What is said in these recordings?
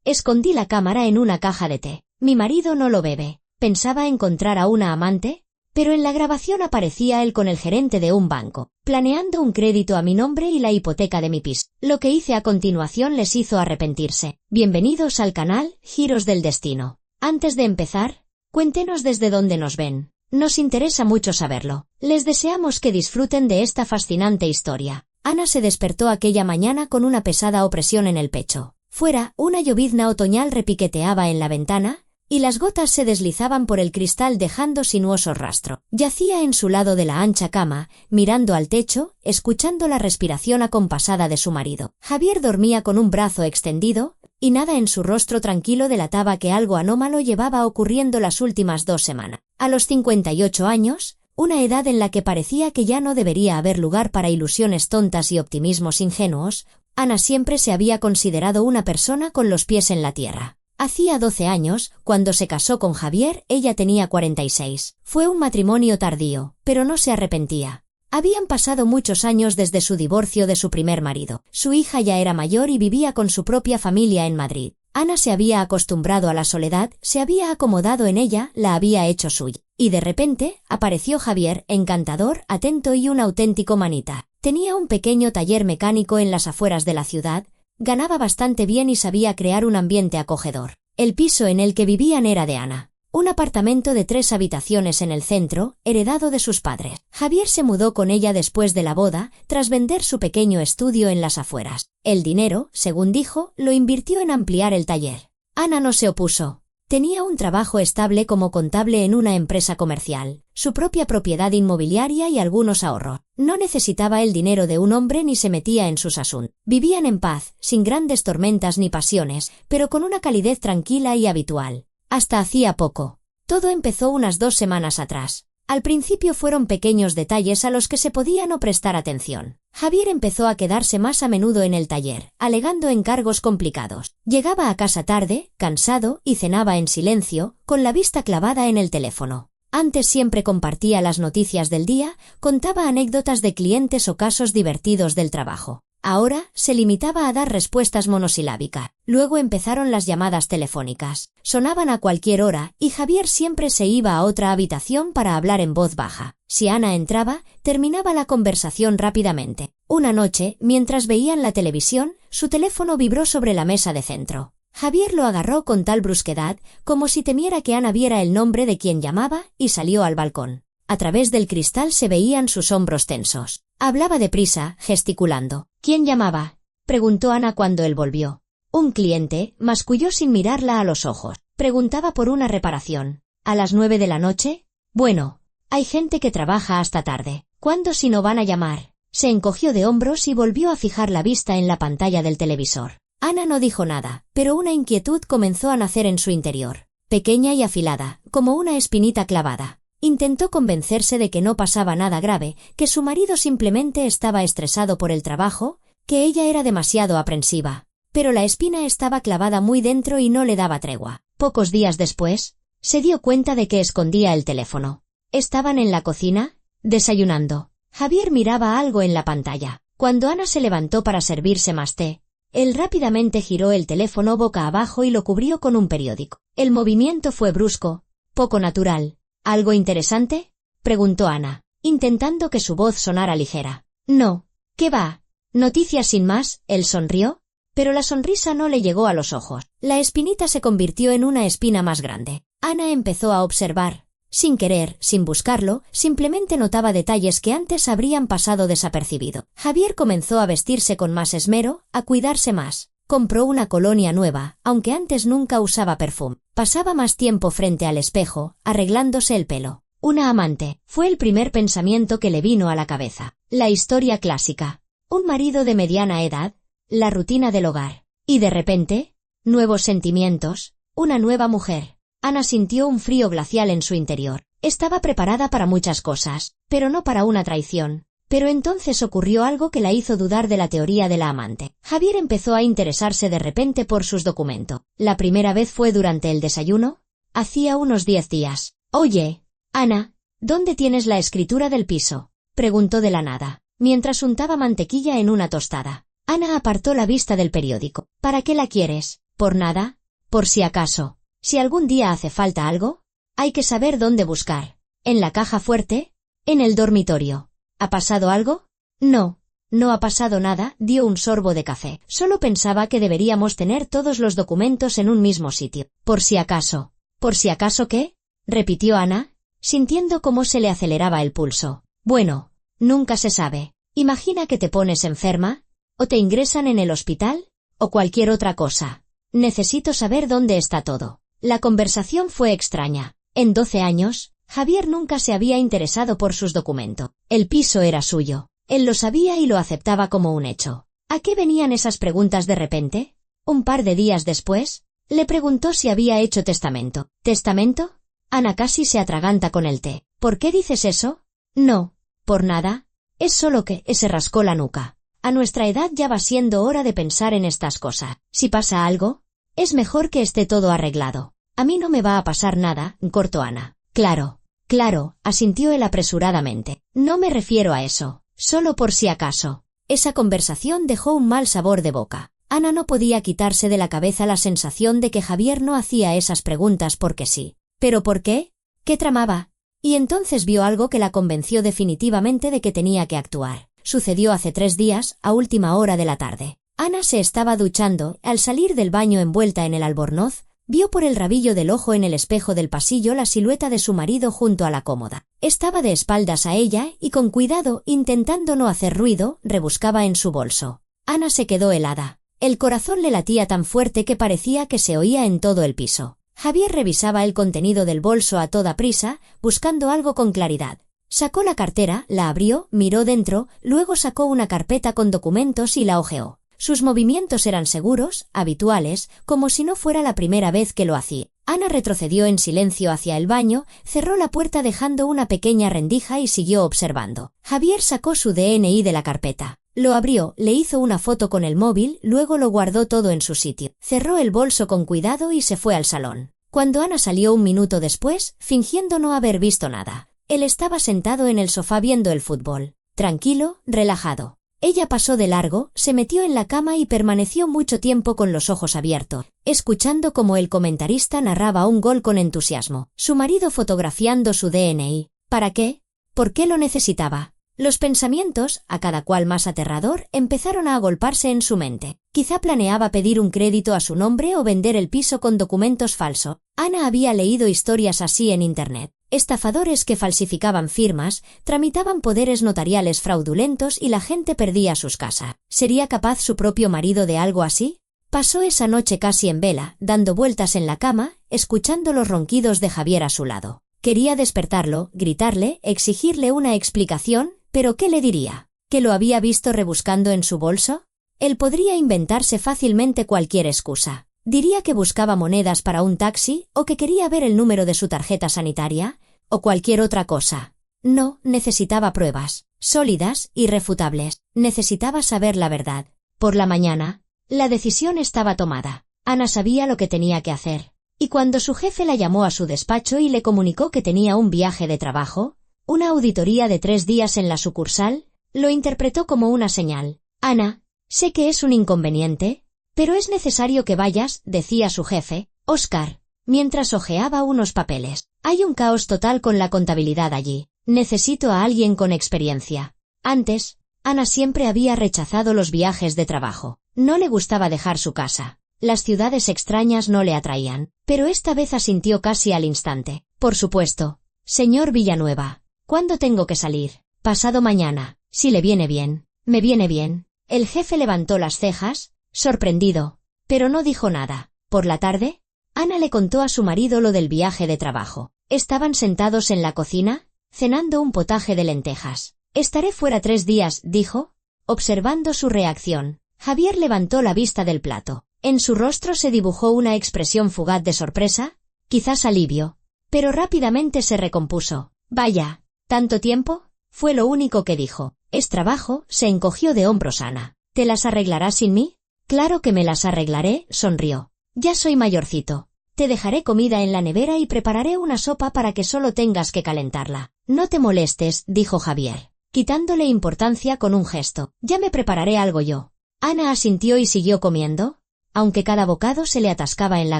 Escondí la cámara en una caja de té. Mi marido no lo bebe. Pensaba encontrar a una amante, pero en la grabación aparecía él con el gerente de un banco, planeando un crédito a mi nombre y la hipoteca de mi piso. Lo que hice a continuación les hizo arrepentirse. Bienvenidos al canal Giros del Destino. Antes de empezar, cuéntenos desde dónde nos ven. Nos interesa mucho saberlo. Les deseamos que disfruten de esta fascinante historia. Ana se despertó aquella mañana con una pesada opresión en el pecho. Fuera, una llovizna otoñal repiqueteaba en la ventana, y las gotas se deslizaban por el cristal dejando sinuoso rastro. Yacía en su lado de la ancha cama, mirando al techo, escuchando la respiración acompasada de su marido. Javier dormía con un brazo extendido, y nada en su rostro tranquilo delataba que algo anómalo llevaba ocurriendo las últimas 2 semanas. A los 58 años, una edad en la que parecía que ya no debería haber lugar para ilusiones tontas y optimismos ingenuos, Ana siempre se había considerado una persona con los pies en la tierra. Hacía 12 años, cuando se casó con Javier, ella tenía 46. Fue un matrimonio tardío, pero no se arrepentía. Habían pasado muchos años desde su divorcio de su primer marido. Su hija ya era mayor y vivía con su propia familia en Madrid. Ana se había acostumbrado a la soledad, se había acomodado en ella, la había hecho suya. Y de repente, apareció Javier, encantador, atento y un auténtico manita. Tenía un pequeño taller mecánico en las afueras de la ciudad, ganaba bastante bien y sabía crear un ambiente acogedor. El piso en el que vivían era de Ana. Un apartamento de 3 habitaciones en el centro, heredado de sus padres. Javier se mudó con ella después de la boda, tras vender su pequeño estudio en las afueras. El dinero, según dijo, lo invirtió en ampliar el taller. Ana no se opuso. Tenía un trabajo estable como contable en una empresa comercial, su propia propiedad inmobiliaria y algunos ahorros. No necesitaba el dinero de un hombre ni se metía en sus asuntos. Vivían en paz, sin grandes tormentas ni pasiones, pero con una calidez tranquila y habitual. Hasta hacía poco. Todo empezó unas 2 semanas atrás. Al principio fueron pequeños detalles a los que se podía no prestar atención. Javier empezó a quedarse más a menudo en el taller, alegando encargos complicados. Llegaba a casa tarde, cansado, y cenaba en silencio, con la vista clavada en el teléfono. Antes siempre compartía las noticias del día, contaba anécdotas de clientes o casos divertidos del trabajo. Ahora se limitaba a dar respuestas monosilábicas. Luego empezaron las llamadas telefónicas. Sonaban a cualquier hora, y Javier siempre se iba a otra habitación para hablar en voz baja. Si Ana entraba, terminaba la conversación rápidamente. Una noche, mientras veían la televisión, su teléfono vibró sobre la mesa de centro. Javier lo agarró con tal brusquedad, como si temiera que Ana viera el nombre de quien llamaba, y salió al balcón. A través del cristal se veían sus hombros tensos. Hablaba deprisa, gesticulando. ¿Quién llamaba?, preguntó Ana cuando él volvió. Un cliente, masculló sin mirarla a los ojos. Preguntaba por una reparación. ¿A las 9 de la noche? Bueno, hay gente que trabaja hasta tarde. ¿Cuándo si no van a llamar? Se encogió de hombros y volvió a fijar la vista en la pantalla del televisor. Ana no dijo nada, pero una inquietud comenzó a nacer en su interior. Pequeña y afilada, como una espinita clavada. Intentó convencerse de que no pasaba nada grave, que su marido simplemente estaba estresado por el trabajo, que ella era demasiado aprensiva. Pero la espina estaba clavada muy dentro y no le daba tregua. Pocos días después, se dio cuenta de que escondía el teléfono. Estaban en la cocina, desayunando. Javier miraba algo en la pantalla. Cuando Ana se levantó para servirse más té, él rápidamente giró el teléfono boca abajo y lo cubrió con un periódico. El movimiento fue brusco, poco natural. ¿Algo interesante?, preguntó Ana, intentando que su voz sonara ligera. No, ¿qué va? Noticias sin más. Él sonrió, pero la sonrisa no le llegó a los ojos. La espinita se convirtió en una espina más grande. Ana empezó a observar. Sin querer, sin buscarlo, simplemente notaba detalles que antes habrían pasado desapercibido. Javier comenzó a vestirse con más esmero, a cuidarse más. Compró una colonia nueva, aunque antes nunca usaba perfume. Pasaba más tiempo frente al espejo, arreglándose el pelo. Una amante, fue el primer pensamiento que le vino a la cabeza. La historia clásica. Un marido de mediana edad, la rutina del hogar. Y de repente, nuevos sentimientos, una nueva mujer. Ana sintió un frío glacial en su interior. Estaba preparada para muchas cosas, pero no para una traición. Pero entonces ocurrió algo que la hizo dudar de la teoría de la amante. Javier empezó a interesarse de repente por sus documentos. La primera vez fue durante el desayuno, hacía unos 10 días. Oye, Ana, ¿dónde tienes la escritura del piso?, preguntó de la nada, mientras untaba mantequilla en una tostada. Ana apartó la vista del periódico. ¿Para qué la quieres? Por nada, por si acaso. Si algún día hace falta algo, hay que saber dónde buscar. ¿En la caja fuerte? ¿En el dormitorio? ¿Ha pasado algo? No. No ha pasado nada, dio un sorbo de café. Solo pensaba que deberíamos tener todos los documentos en un mismo sitio. Por si acaso. ¿Por si acaso qué? Repitió Ana, sintiendo cómo se le aceleraba el pulso. Bueno, nunca se sabe. Imagina que te pones enferma, o te ingresan en el hospital, o cualquier otra cosa. Necesito saber dónde está todo. La conversación fue extraña. En 12 años, Javier nunca se había interesado por sus documentos. El piso era suyo. Él lo sabía y lo aceptaba como un hecho. ¿A qué venían esas preguntas de repente? Un par de días después, le preguntó si había hecho testamento. ¿Testamento? Ana casi se atraganta con el té. ¿Por qué dices eso? No, por nada. Es solo que se rascó la nuca. A nuestra edad ya va siendo hora de pensar en estas cosas. Si pasa algo, es mejor que esté todo arreglado. A mí no me va a pasar nada, cortó Ana. Claro, asintió él apresuradamente. No me refiero a eso. Solo por si acaso. Esa conversación dejó un mal sabor de boca. Ana no podía quitarse de la cabeza la sensación de que Javier no hacía esas preguntas porque sí. ¿Pero por qué? ¿Qué tramaba? Y entonces vio algo que la convenció definitivamente de que tenía que actuar. Sucedió hace 3 días, a última hora de la tarde. Ana se estaba duchando. Al salir del baño envuelta en el albornoz, vio por el rabillo del ojo en el espejo del pasillo la silueta de su marido junto a la cómoda. Estaba de espaldas a ella y con cuidado, intentando no hacer ruido, rebuscaba en su bolso. Ana se quedó helada. El corazón le latía tan fuerte que parecía que se oía en todo el piso. Javier revisaba el contenido del bolso a toda prisa, buscando algo con claridad. Sacó la cartera, la abrió, miró dentro, luego sacó una carpeta con documentos y la hojeó. Sus movimientos eran seguros, habituales, como si no fuera la primera vez que lo hacía. Ana retrocedió en silencio hacia el baño, cerró la puerta dejando una pequeña rendija y siguió observando. Javier sacó su DNI de la carpeta. Lo abrió, le hizo una foto con el móvil, luego lo guardó todo en su sitio. Cerró el bolso con cuidado y se fue al salón. Cuando Ana salió un minuto después, fingiendo no haber visto nada, él estaba sentado en el sofá viendo el fútbol. Tranquilo, relajado. Ella pasó de largo, se metió en la cama y permaneció mucho tiempo con los ojos abiertos, escuchando cómo el comentarista narraba un gol con entusiasmo. Su marido fotografiando su DNI. ¿Para qué? ¿Por qué lo necesitaba? Los pensamientos, a cada cual más aterrador, empezaron a agolparse en su mente. Quizá planeaba pedir un crédito a su nombre o vender el piso con documentos falsos. Ana había leído historias así en Internet. Estafadores que falsificaban firmas, tramitaban poderes notariales fraudulentos y la gente perdía sus casas. ¿Sería capaz su propio marido de algo así? Pasó esa noche casi en vela, dando vueltas en la cama, escuchando los ronquidos de Javier a su lado. Quería despertarlo, gritarle, exigirle una explicación, pero ¿qué le diría? ¿Que lo había visto rebuscando en su bolso? Él podría inventarse fácilmente cualquier excusa. Diría que buscaba monedas para un taxi, o que quería ver el número de su tarjeta sanitaria, o cualquier otra cosa. No, necesitaba pruebas, sólidas, irrefutables. Necesitaba saber la verdad. Por la mañana, la decisión estaba tomada. Ana sabía lo que tenía que hacer. Y cuando su jefe la llamó a su despacho y le comunicó que tenía un viaje de trabajo, una auditoría de 3 días en la sucursal, lo interpretó como una señal. Ana, sé que es un inconveniente, pero es necesario que vayas, decía su jefe, Oscar, mientras hojeaba unos papeles. Hay un caos total con la contabilidad allí. Necesito a alguien con experiencia. Antes, Ana siempre había rechazado los viajes de trabajo. No le gustaba dejar su casa. Las ciudades extrañas no le atraían, pero esta vez asintió casi al instante. Por supuesto. Señor Villanueva, ¿cuándo tengo que salir? Pasado mañana, si le viene bien. Me viene bien. El jefe levantó las cejas, sorprendido, pero no dijo nada. Por la tarde, Ana le contó a su marido lo del viaje de trabajo. Estaban sentados en la cocina, cenando un potaje de lentejas. Estaré fuera 3 días, dijo, observando su reacción. Javier levantó la vista del plato. En su rostro se dibujó una expresión fugaz de sorpresa, quizás alivio, pero rápidamente se recompuso. Vaya, ¿tanto tiempo? Fue lo único que dijo. Es trabajo, se encogió de hombros Ana. ¿Te las arreglarás sin mí? Claro que me las arreglaré, sonrió. Ya soy mayorcito. Te dejaré comida en la nevera y prepararé una sopa para que solo tengas que calentarla. No te molestes, dijo Javier, quitándole importancia con un gesto. Ya me prepararé algo yo. Ana asintió y siguió comiendo, aunque cada bocado se le atascaba en la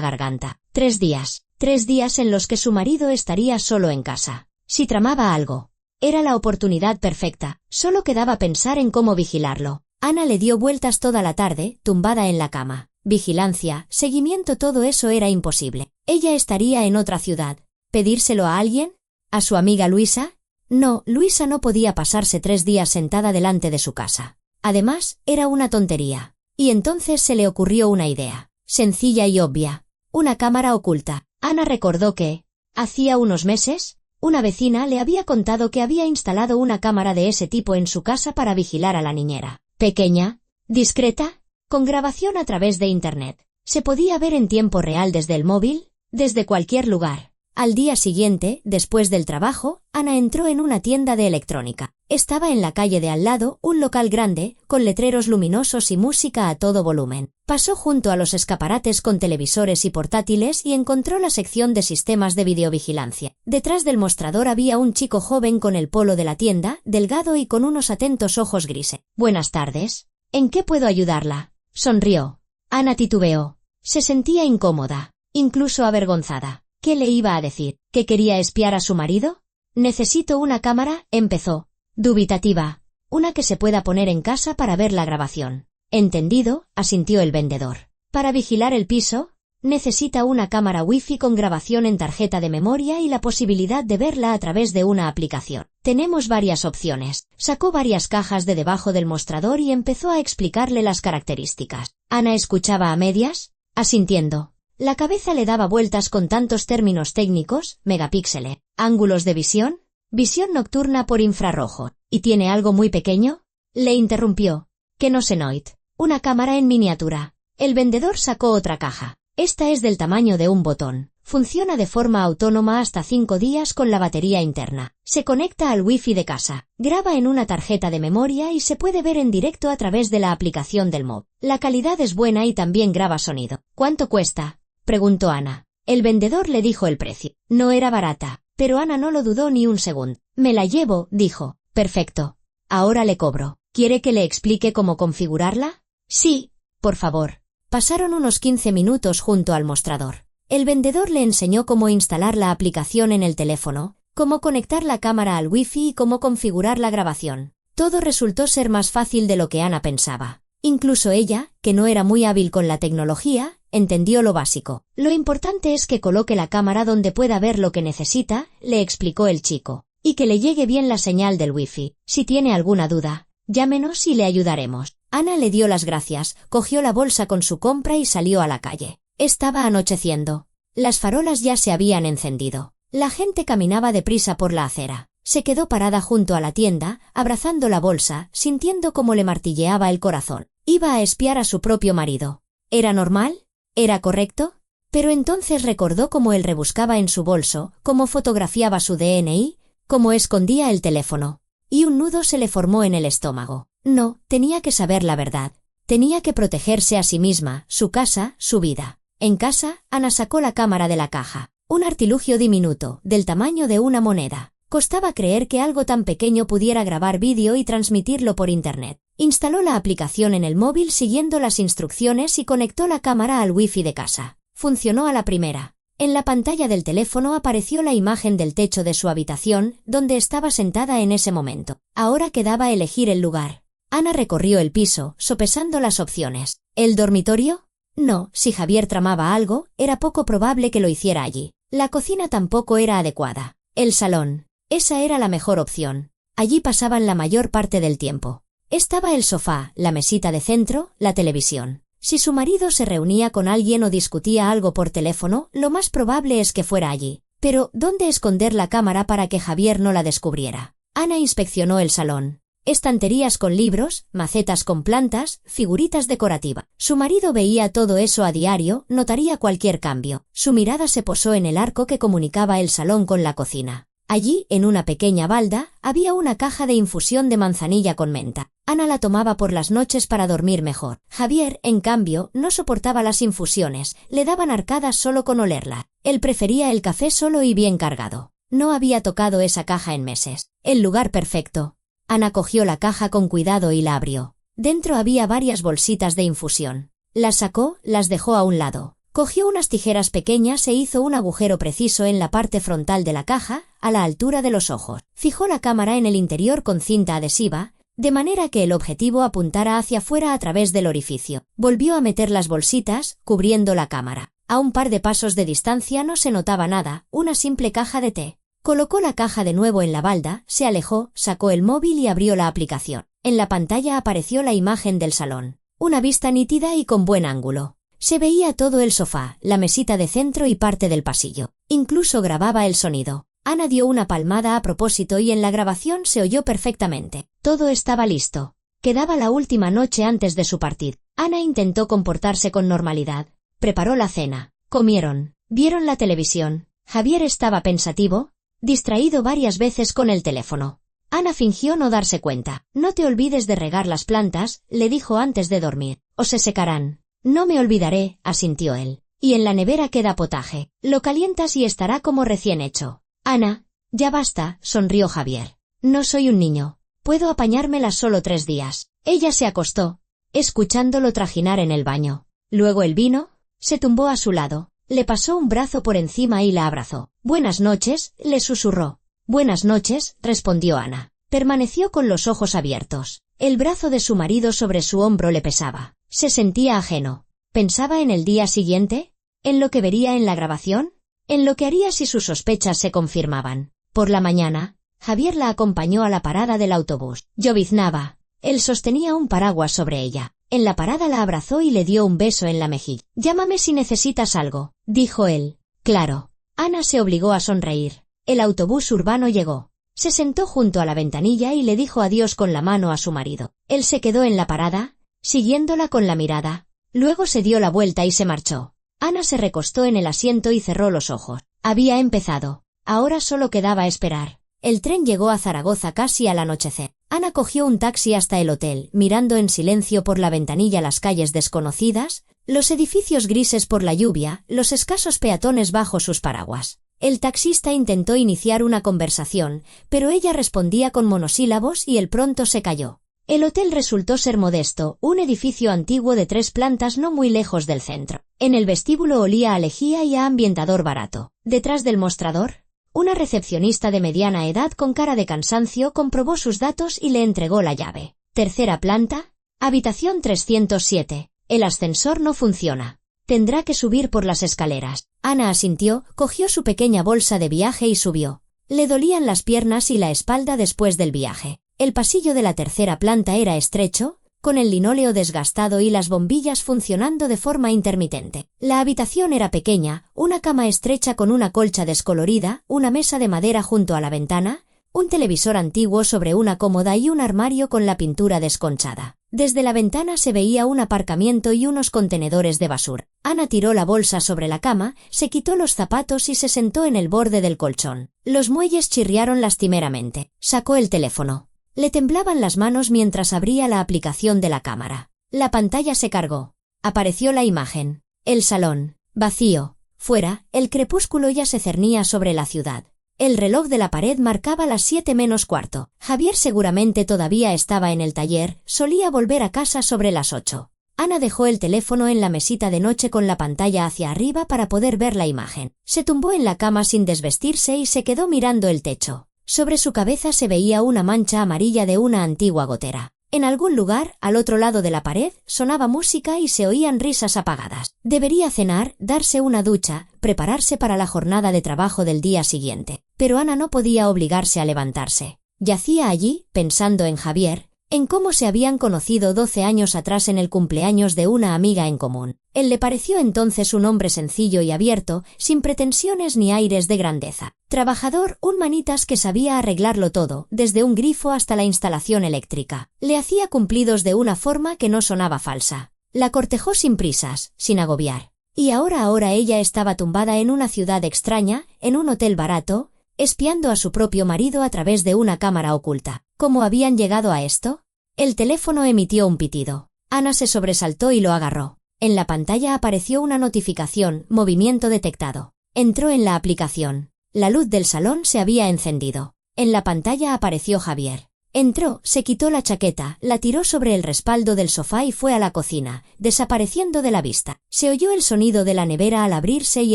garganta. 3 días en los que su marido estaría solo en casa. Si tramaba algo, era la oportunidad perfecta, solo quedaba pensar en cómo vigilarlo. Ana le dio vueltas toda la tarde, tumbada en la cama. Vigilancia, seguimiento, todo eso era imposible. Ella estaría en otra ciudad. ¿Pedírselo a alguien? ¿A su amiga Luisa? No, Luisa no podía pasarse 3 días sentada delante de su casa. Además, era una tontería. Y entonces se le ocurrió una idea, sencilla y obvia. Una cámara oculta. Ana recordó que, hacía unos meses, una vecina le había contado que había instalado una cámara de ese tipo en su casa para vigilar a la niñera. Pequeña, discreta, con grabación a través de Internet. Se podía ver en tiempo real desde el móvil, desde cualquier lugar. Al día siguiente, después del trabajo, Ana entró en una tienda de electrónica. Estaba en la calle de al lado, un local grande, con letreros luminosos y música a todo volumen. Pasó junto a los escaparates con televisores y portátiles y encontró la sección de sistemas de videovigilancia. Detrás del mostrador había un chico joven con el polo de la tienda, delgado y con unos atentos ojos grises. «Buenas tardes. ¿En qué puedo ayudarla?», sonrió. Ana titubeó. Se sentía incómoda, incluso avergonzada. ¿Qué le iba a decir? ¿Que quería espiar a su marido? «Necesito una cámara», empezó, dubitativa. «Una que se pueda poner en casa para ver la grabación». «Entendido», asintió el vendedor. «Para vigilar el piso, necesita una cámara Wi-Fi con grabación en tarjeta de memoria y la posibilidad de verla a través de una aplicación. Tenemos varias opciones». Sacó varias cajas de debajo del mostrador y empezó a explicarle las características. Ana escuchaba a medias, asintiendo. La cabeza le daba vueltas con tantos términos técnicos: megapíxeles, ángulos de visión, visión nocturna por infrarrojo. ¿Y tiene algo muy pequeño?, le interrumpió. «Que no Xenoid. Una cámara en miniatura». El vendedor sacó otra caja. «Esta es del tamaño de un botón. Funciona de forma autónoma hasta 5 días con la batería interna. Se conecta al Wi-Fi de casa, graba en una tarjeta de memoria y se puede ver en directo a través de la aplicación del móvil. La calidad es buena y también graba sonido». «¿Cuánto cuesta?», preguntó Ana. El vendedor le dijo el precio. No era barata, pero Ana no lo dudó ni un segundo. «Me la llevo», dijo. «Perfecto. Ahora le cobro. ¿Quiere que le explique cómo configurarla?». «Sí, por favor». Pasaron unos 15 minutos junto al mostrador. El vendedor le enseñó cómo instalar la aplicación en el teléfono, cómo conectar la cámara al Wi-Fi y cómo configurar la grabación. Todo resultó ser más fácil de lo que Ana pensaba. Incluso ella, que no era muy hábil con la tecnología, entendió lo básico. «Lo importante es que coloque la cámara donde pueda ver lo que necesita», le explicó el chico, «y que le llegue bien la señal del Wi-Fi. Si tiene alguna duda, llámenos y le ayudaremos». Ana le dio las gracias, cogió la bolsa con su compra y salió a la calle. Estaba anocheciendo. Las farolas ya se habían encendido. La gente caminaba deprisa por la acera. Se quedó parada junto a la tienda, abrazando la bolsa, sintiendo cómo le martilleaba el corazón. Iba a espiar a su propio marido. ¿Era normal? ¿Era correcto? Pero entonces recordó cómo él rebuscaba en su bolso, cómo fotografiaba su DNI, cómo escondía el teléfono. Y un nudo se le formó en el estómago. No, tenía que saber la verdad. Tenía que protegerse a sí misma, su casa, su vida. En casa, Ana sacó la cámara de la caja. Un artilugio diminuto, del tamaño de una moneda. Costaba creer que algo tan pequeño pudiera grabar vídeo y transmitirlo por Internet. Instaló la aplicación en el móvil siguiendo las instrucciones y conectó la cámara al Wi-Fi de casa. Funcionó a la primera. En la pantalla del teléfono apareció la imagen del techo de su habitación, donde estaba sentada en ese momento. Ahora quedaba elegir el lugar. Ana recorrió el piso, sopesando las opciones. ¿El dormitorio? No, si Javier tramaba algo, era poco probable que lo hiciera allí. La cocina tampoco era adecuada. El salón. Esa era la mejor opción. Allí pasaban la mayor parte del tiempo. Estaba el sofá, la mesita de centro, la televisión. Si su marido se reunía con alguien o discutía algo por teléfono, lo más probable es que fuera allí. Pero, ¿dónde esconder la cámara para que Javier no la descubriera? Ana inspeccionó el salón. Estanterías con libros, macetas con plantas, figuritas decorativas. Su marido veía todo eso a diario, notaría cualquier cambio. Su mirada se posó en el arco que comunicaba el salón con la cocina. Allí, en una pequeña balda, había una caja de infusión de manzanilla con menta. Ana la tomaba por las noches para dormir mejor. Javier, en cambio, no soportaba las infusiones, le daban arcadas solo con olerla. Él prefería el café solo y bien cargado. No había tocado esa caja en meses. El lugar perfecto. Ana cogió la caja con cuidado y la abrió. Dentro había varias bolsitas de infusión. Las sacó, las dejó a un lado. Cogió unas tijeras pequeñas e hizo un agujero preciso en la parte frontal de la caja, a la altura de los ojos. Fijó la cámara en el interior con cinta adhesiva, de manera que el objetivo apuntara hacia afuera a través del orificio. Volvió a meter las bolsitas, cubriendo la cámara. A un par de pasos de distancia no se notaba nada, una simple caja de té. Colocó la caja de nuevo en la balda, se alejó, sacó el móvil y abrió la aplicación. En la pantalla apareció la imagen del salón. Una vista nítida y con buen ángulo. Se veía todo el sofá, la mesita de centro y parte del pasillo. Incluso grababa el sonido. Ana dio una palmada a propósito y en la grabación se oyó perfectamente. Todo estaba listo. Quedaba la última noche antes de su partida. Ana intentó comportarse con normalidad. Preparó la cena. Comieron. Vieron la televisión. Javier estaba pensativo, distraído varias veces con el teléfono. Ana fingió no darse cuenta. «No te olvides de regar las plantas», le dijo antes de dormir. «O se secarán». «No me olvidaré», asintió él. «Y en la nevera queda potaje. Lo calientas y estará como recién hecho». «Ana, ya basta», sonrió Javier. «No soy un niño. Puedo apañármela solo 3 días». Ella se acostó, escuchándolo trajinar en el baño. Luego él vino, se tumbó a su lado, le pasó un brazo por encima y la abrazó. «Buenas noches», le susurró. «Buenas noches», respondió Ana. Permaneció con los ojos abiertos. El brazo de su marido sobre su hombro le pesaba. Se sentía ajeno. ¿Pensaba en el día siguiente? ¿En lo que vería en la grabación? ¿En lo que haría si sus sospechas se confirmaban? Por la mañana, Javier la acompañó a la parada del autobús. Lloviznaba. Él sostenía un paraguas sobre ella. En la parada la abrazó y le dio un beso en la mejilla. «Llámame si necesitas algo», dijo él. «Claro». Ana se obligó a sonreír. El autobús urbano llegó. Se sentó junto a la ventanilla y le dijo adiós con la mano a su marido. Él se quedó en la parada, siguiéndola con la mirada. Luego se dio la vuelta y se marchó. Ana se recostó en el asiento y cerró los ojos. Había empezado. Ahora solo quedaba esperar. El tren llegó a Zaragoza casi al anochecer. Ana cogió un taxi hasta el hotel, mirando en silencio por la ventanilla las calles desconocidas, los edificios grises por la lluvia, los escasos peatones bajo sus paraguas. El taxista intentó iniciar una conversación, pero ella respondía con monosílabos y él pronto se calló. El hotel resultó ser modesto, un edificio antiguo de 3 plantas no muy lejos del centro. En el vestíbulo olía a lejía y a ambientador barato. Detrás del mostrador, una recepcionista de mediana edad con cara de cansancio comprobó sus datos y le entregó la llave. «Tercera planta, habitación 307. El ascensor no funciona. Tendrá que subir por las escaleras». Ana asintió, cogió su pequeña bolsa de viaje y subió. Le dolían las piernas y la espalda después del viaje. El pasillo de la tercera planta era estrecho, con el linóleo desgastado y las bombillas funcionando de forma intermitente. La habitación era pequeña, una cama estrecha con una colcha descolorida, una mesa de madera junto a la ventana, un televisor antiguo sobre una cómoda y un armario con la pintura desconchada. Desde la ventana se veía un aparcamiento y unos contenedores de basura. Ana tiró la bolsa sobre la cama, se quitó los zapatos y se sentó en el borde del colchón. Los muelles chirriaron lastimeramente. Sacó el teléfono. Le temblaban las manos mientras abría la aplicación de la cámara. La pantalla se cargó. Apareció la imagen. El salón. Vacío. Fuera, el crepúsculo ya se cernía sobre la ciudad. El reloj de la pared marcaba las 7 menos cuarto. Javier seguramente todavía estaba en el taller, solía volver a casa sobre las 8. Ana dejó el teléfono en la mesita de noche con la pantalla hacia arriba para poder ver la imagen. Se tumbó en la cama sin desvestirse y se quedó mirando el techo. Sobre su cabeza se veía una mancha amarilla de una antigua gotera. En algún lugar, al otro lado de la pared, sonaba música y se oían risas apagadas. Debería cenar, darse una ducha, prepararse para la jornada de trabajo del día siguiente. Pero Ana no podía obligarse a levantarse. Yacía allí, pensando en Javier, en cómo se habían conocido 12 años atrás en el cumpleaños de una amiga en común. Él le pareció entonces un hombre sencillo y abierto, sin pretensiones ni aires de grandeza. Trabajador, un manitas que sabía arreglarlo todo, desde un grifo hasta la instalación eléctrica. Le hacía cumplidos de una forma que no sonaba falsa. La cortejó sin prisas, sin agobiar. Y ahora ella estaba tumbada en una ciudad extraña, en un hotel barato, espiando a su propio marido a través de una cámara oculta. ¿Cómo habían llegado a esto? El teléfono emitió un pitido. Ana se sobresaltó y lo agarró. En la pantalla apareció una notificación, movimiento detectado. Entró en la aplicación. La luz del salón se había encendido. En la pantalla apareció Javier. Entró, se quitó la chaqueta, la tiró sobre el respaldo del sofá y fue a la cocina, desapareciendo de la vista. Se oyó el sonido de la nevera al abrirse y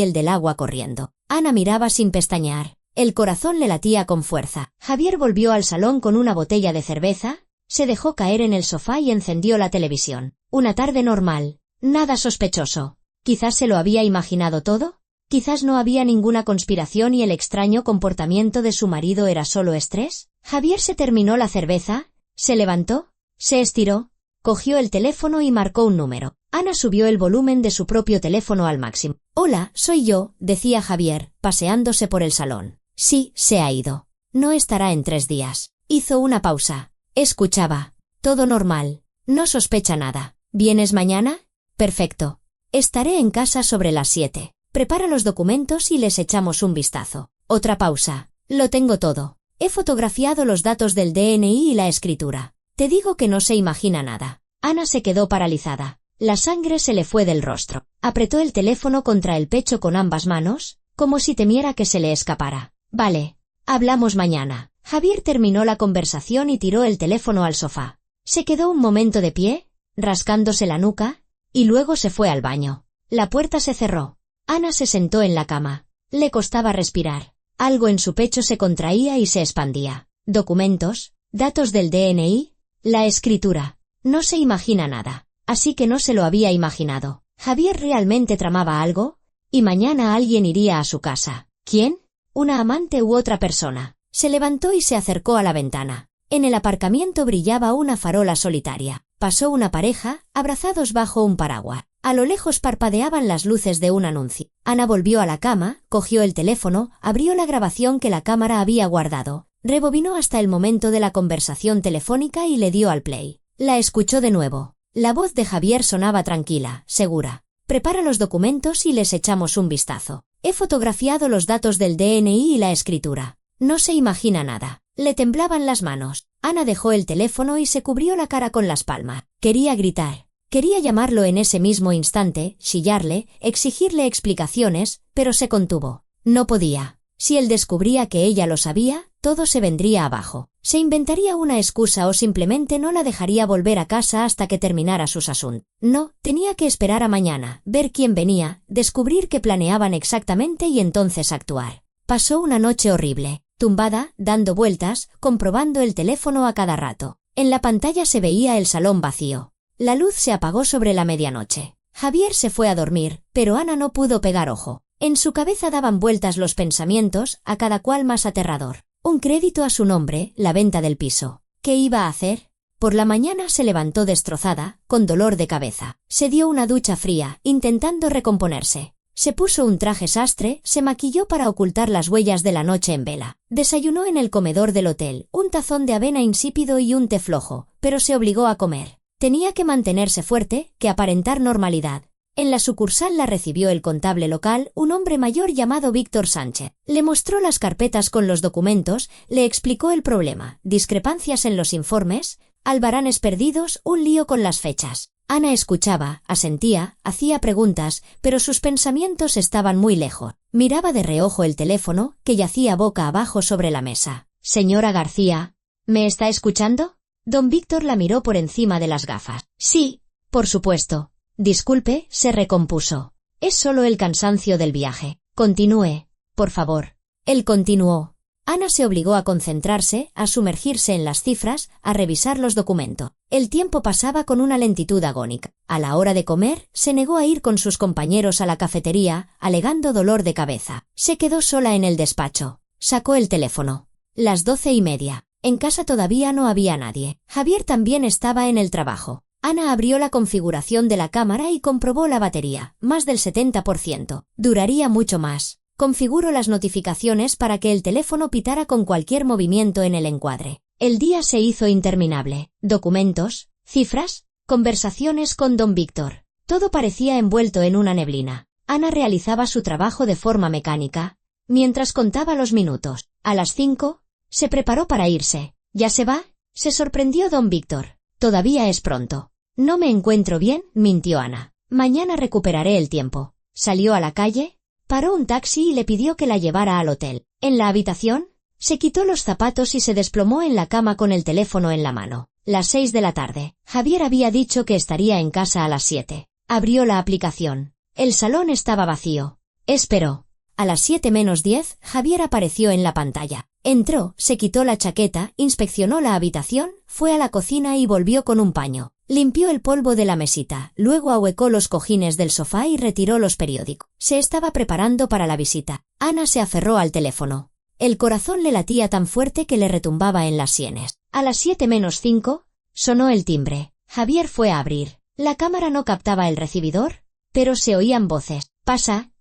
el del agua corriendo. Ana miraba sin pestañear. El corazón le latía con fuerza. Javier volvió al salón con una botella de cerveza, se dejó caer en el sofá y encendió la televisión. Una tarde normal. Nada sospechoso. Quizás se lo había imaginado todo. Quizás no había ninguna conspiración y el extraño comportamiento de su marido era solo estrés. Javier se terminó la cerveza, se levantó, se estiró, cogió el teléfono y marcó un número. Ana subió el volumen de su propio teléfono al máximo. «Hola, soy yo», decía Javier, paseándose por el salón. «Sí, se ha ido. No estará en 3 días». Hizo una pausa. Escuchaba. «Todo normal. No sospecha nada. ¿Vienes mañana?» «Perfecto. Estaré en casa sobre las 7. Prepara los documentos y les echamos un vistazo». Otra pausa. «Lo tengo todo. He fotografiado los datos del DNI y la escritura. Te digo que no se imagina nada». Ana se quedó paralizada. La sangre se le fue del rostro. Apretó el teléfono contra el pecho con ambas manos, como si temiera que se le escapara. «Vale. Hablamos mañana». Javier terminó la conversación y tiró el teléfono al sofá. Se quedó un momento de pie, rascándose la nuca, y luego se fue al baño. La puerta se cerró. Ana se sentó en la cama. Le costaba respirar. Algo en su pecho se contraía y se expandía. Documentos, datos del DNI, la escritura. No se imagina nada. Así que no se lo había imaginado. Javier realmente tramaba algo, y mañana alguien iría a su casa. ¿Quién? ¿Una amante u otra persona? Se levantó y se acercó a la ventana. En el aparcamiento brillaba una farola solitaria. Pasó una pareja, abrazados bajo un paraguas. A lo lejos parpadeaban las luces de un anuncio. Ana volvió a la cama, cogió el teléfono, abrió la grabación que la cámara había guardado, rebobinó hasta el momento de la conversación telefónica y le dio al play. La escuchó de nuevo. La voz de Javier sonaba tranquila, segura. «Prepara los documentos y les echamos un vistazo. He fotografiado los datos del DNI y la escritura. No se imagina nada». Le temblaban las manos. Ana dejó el teléfono y se cubrió la cara con las palmas. Quería gritar. Quería llamarlo en ese mismo instante, chillarle, exigirle explicaciones, pero se contuvo. No podía. Si él descubría que ella lo sabía, todo se vendría abajo. Se inventaría una excusa o simplemente no la dejaría volver a casa hasta que terminara sus asuntos. No, tenía que esperar a mañana, ver quién venía, descubrir qué planeaban exactamente y entonces actuar. Pasó una noche horrible. Tumbada, dando vueltas, comprobando el teléfono a cada rato. En la pantalla se veía el salón vacío. La luz se apagó sobre la medianoche. Javier se fue a dormir, pero Ana no pudo pegar ojo. En su cabeza daban vueltas los pensamientos, a cada cual más aterrador. Un crédito a su nombre, la venta del piso. ¿Qué iba a hacer? Por la mañana se levantó destrozada, con dolor de cabeza. Se dio una ducha fría, intentando recomponerse. Se puso un traje sastre, se maquilló para ocultar las huellas de la noche en vela. Desayunó en el comedor del hotel, un tazón de avena insípido y un té flojo, pero se obligó a comer. Tenía que mantenerse fuerte, que aparentar normalidad. En la sucursal la recibió el contable local, un hombre mayor llamado Víctor Sánchez. Le mostró las carpetas con los documentos, le explicó el problema, discrepancias en los informes, albaranes perdidos, un lío con las fechas. Ana escuchaba, asentía, hacía preguntas, pero sus pensamientos estaban muy lejos. Miraba de reojo el teléfono, que yacía boca abajo sobre la mesa. «Señora García, ¿me está escuchando?» Don Víctor la miró por encima de las gafas. «Sí, por supuesto. Disculpe», se recompuso. «Es solo el cansancio del viaje. Continúe, por favor». Él continuó. Ana se obligó a concentrarse, a sumergirse en las cifras, a revisar los documentos. El tiempo pasaba con una lentitud agónica. A la hora de comer, se negó a ir con sus compañeros a la cafetería, alegando dolor de cabeza. Se quedó sola en el despacho. Sacó el teléfono. Las 12:30. En casa todavía no había nadie. Javier también estaba en el trabajo. Ana abrió la configuración de la cámara y comprobó la batería, más del 70%. Duraría mucho más. Configuró las notificaciones para que el teléfono pitara con cualquier movimiento en el encuadre. El día se hizo interminable. Documentos, cifras, conversaciones con don Víctor. Todo parecía envuelto en una neblina. Ana realizaba su trabajo de forma mecánica, mientras contaba los minutos. A las 5, se preparó para irse. ¿Ya se va?, se sorprendió don Víctor. Todavía es pronto. No me encuentro bien, mintió Ana. Mañana recuperaré el tiempo. Salió a la calle, paró un taxi y le pidió que la llevara al hotel. En la habitación, Se quitó los zapatos y se desplomó en la cama con el teléfono en la mano. Las 6 de la tarde. Javier había dicho que estaría en casa a las 7. Abrió la aplicación. El salón estaba vacío. Esperó. A las 7:10, Javier apareció en la pantalla. Entró, se quitó la chaqueta, inspeccionó la habitación, fue a la cocina y volvió con un paño. Limpió el polvo de la mesita, luego ahuecó los cojines del sofá y retiró los periódicos. Se estaba preparando para la visita. Ana se aferró al teléfono. El corazón le latía tan fuerte que le retumbaba en las sienes. A las 7:05, sonó el timbre. Javier fue a abrir. La cámara no captaba el recibidor, pero se oían voces. Pasa,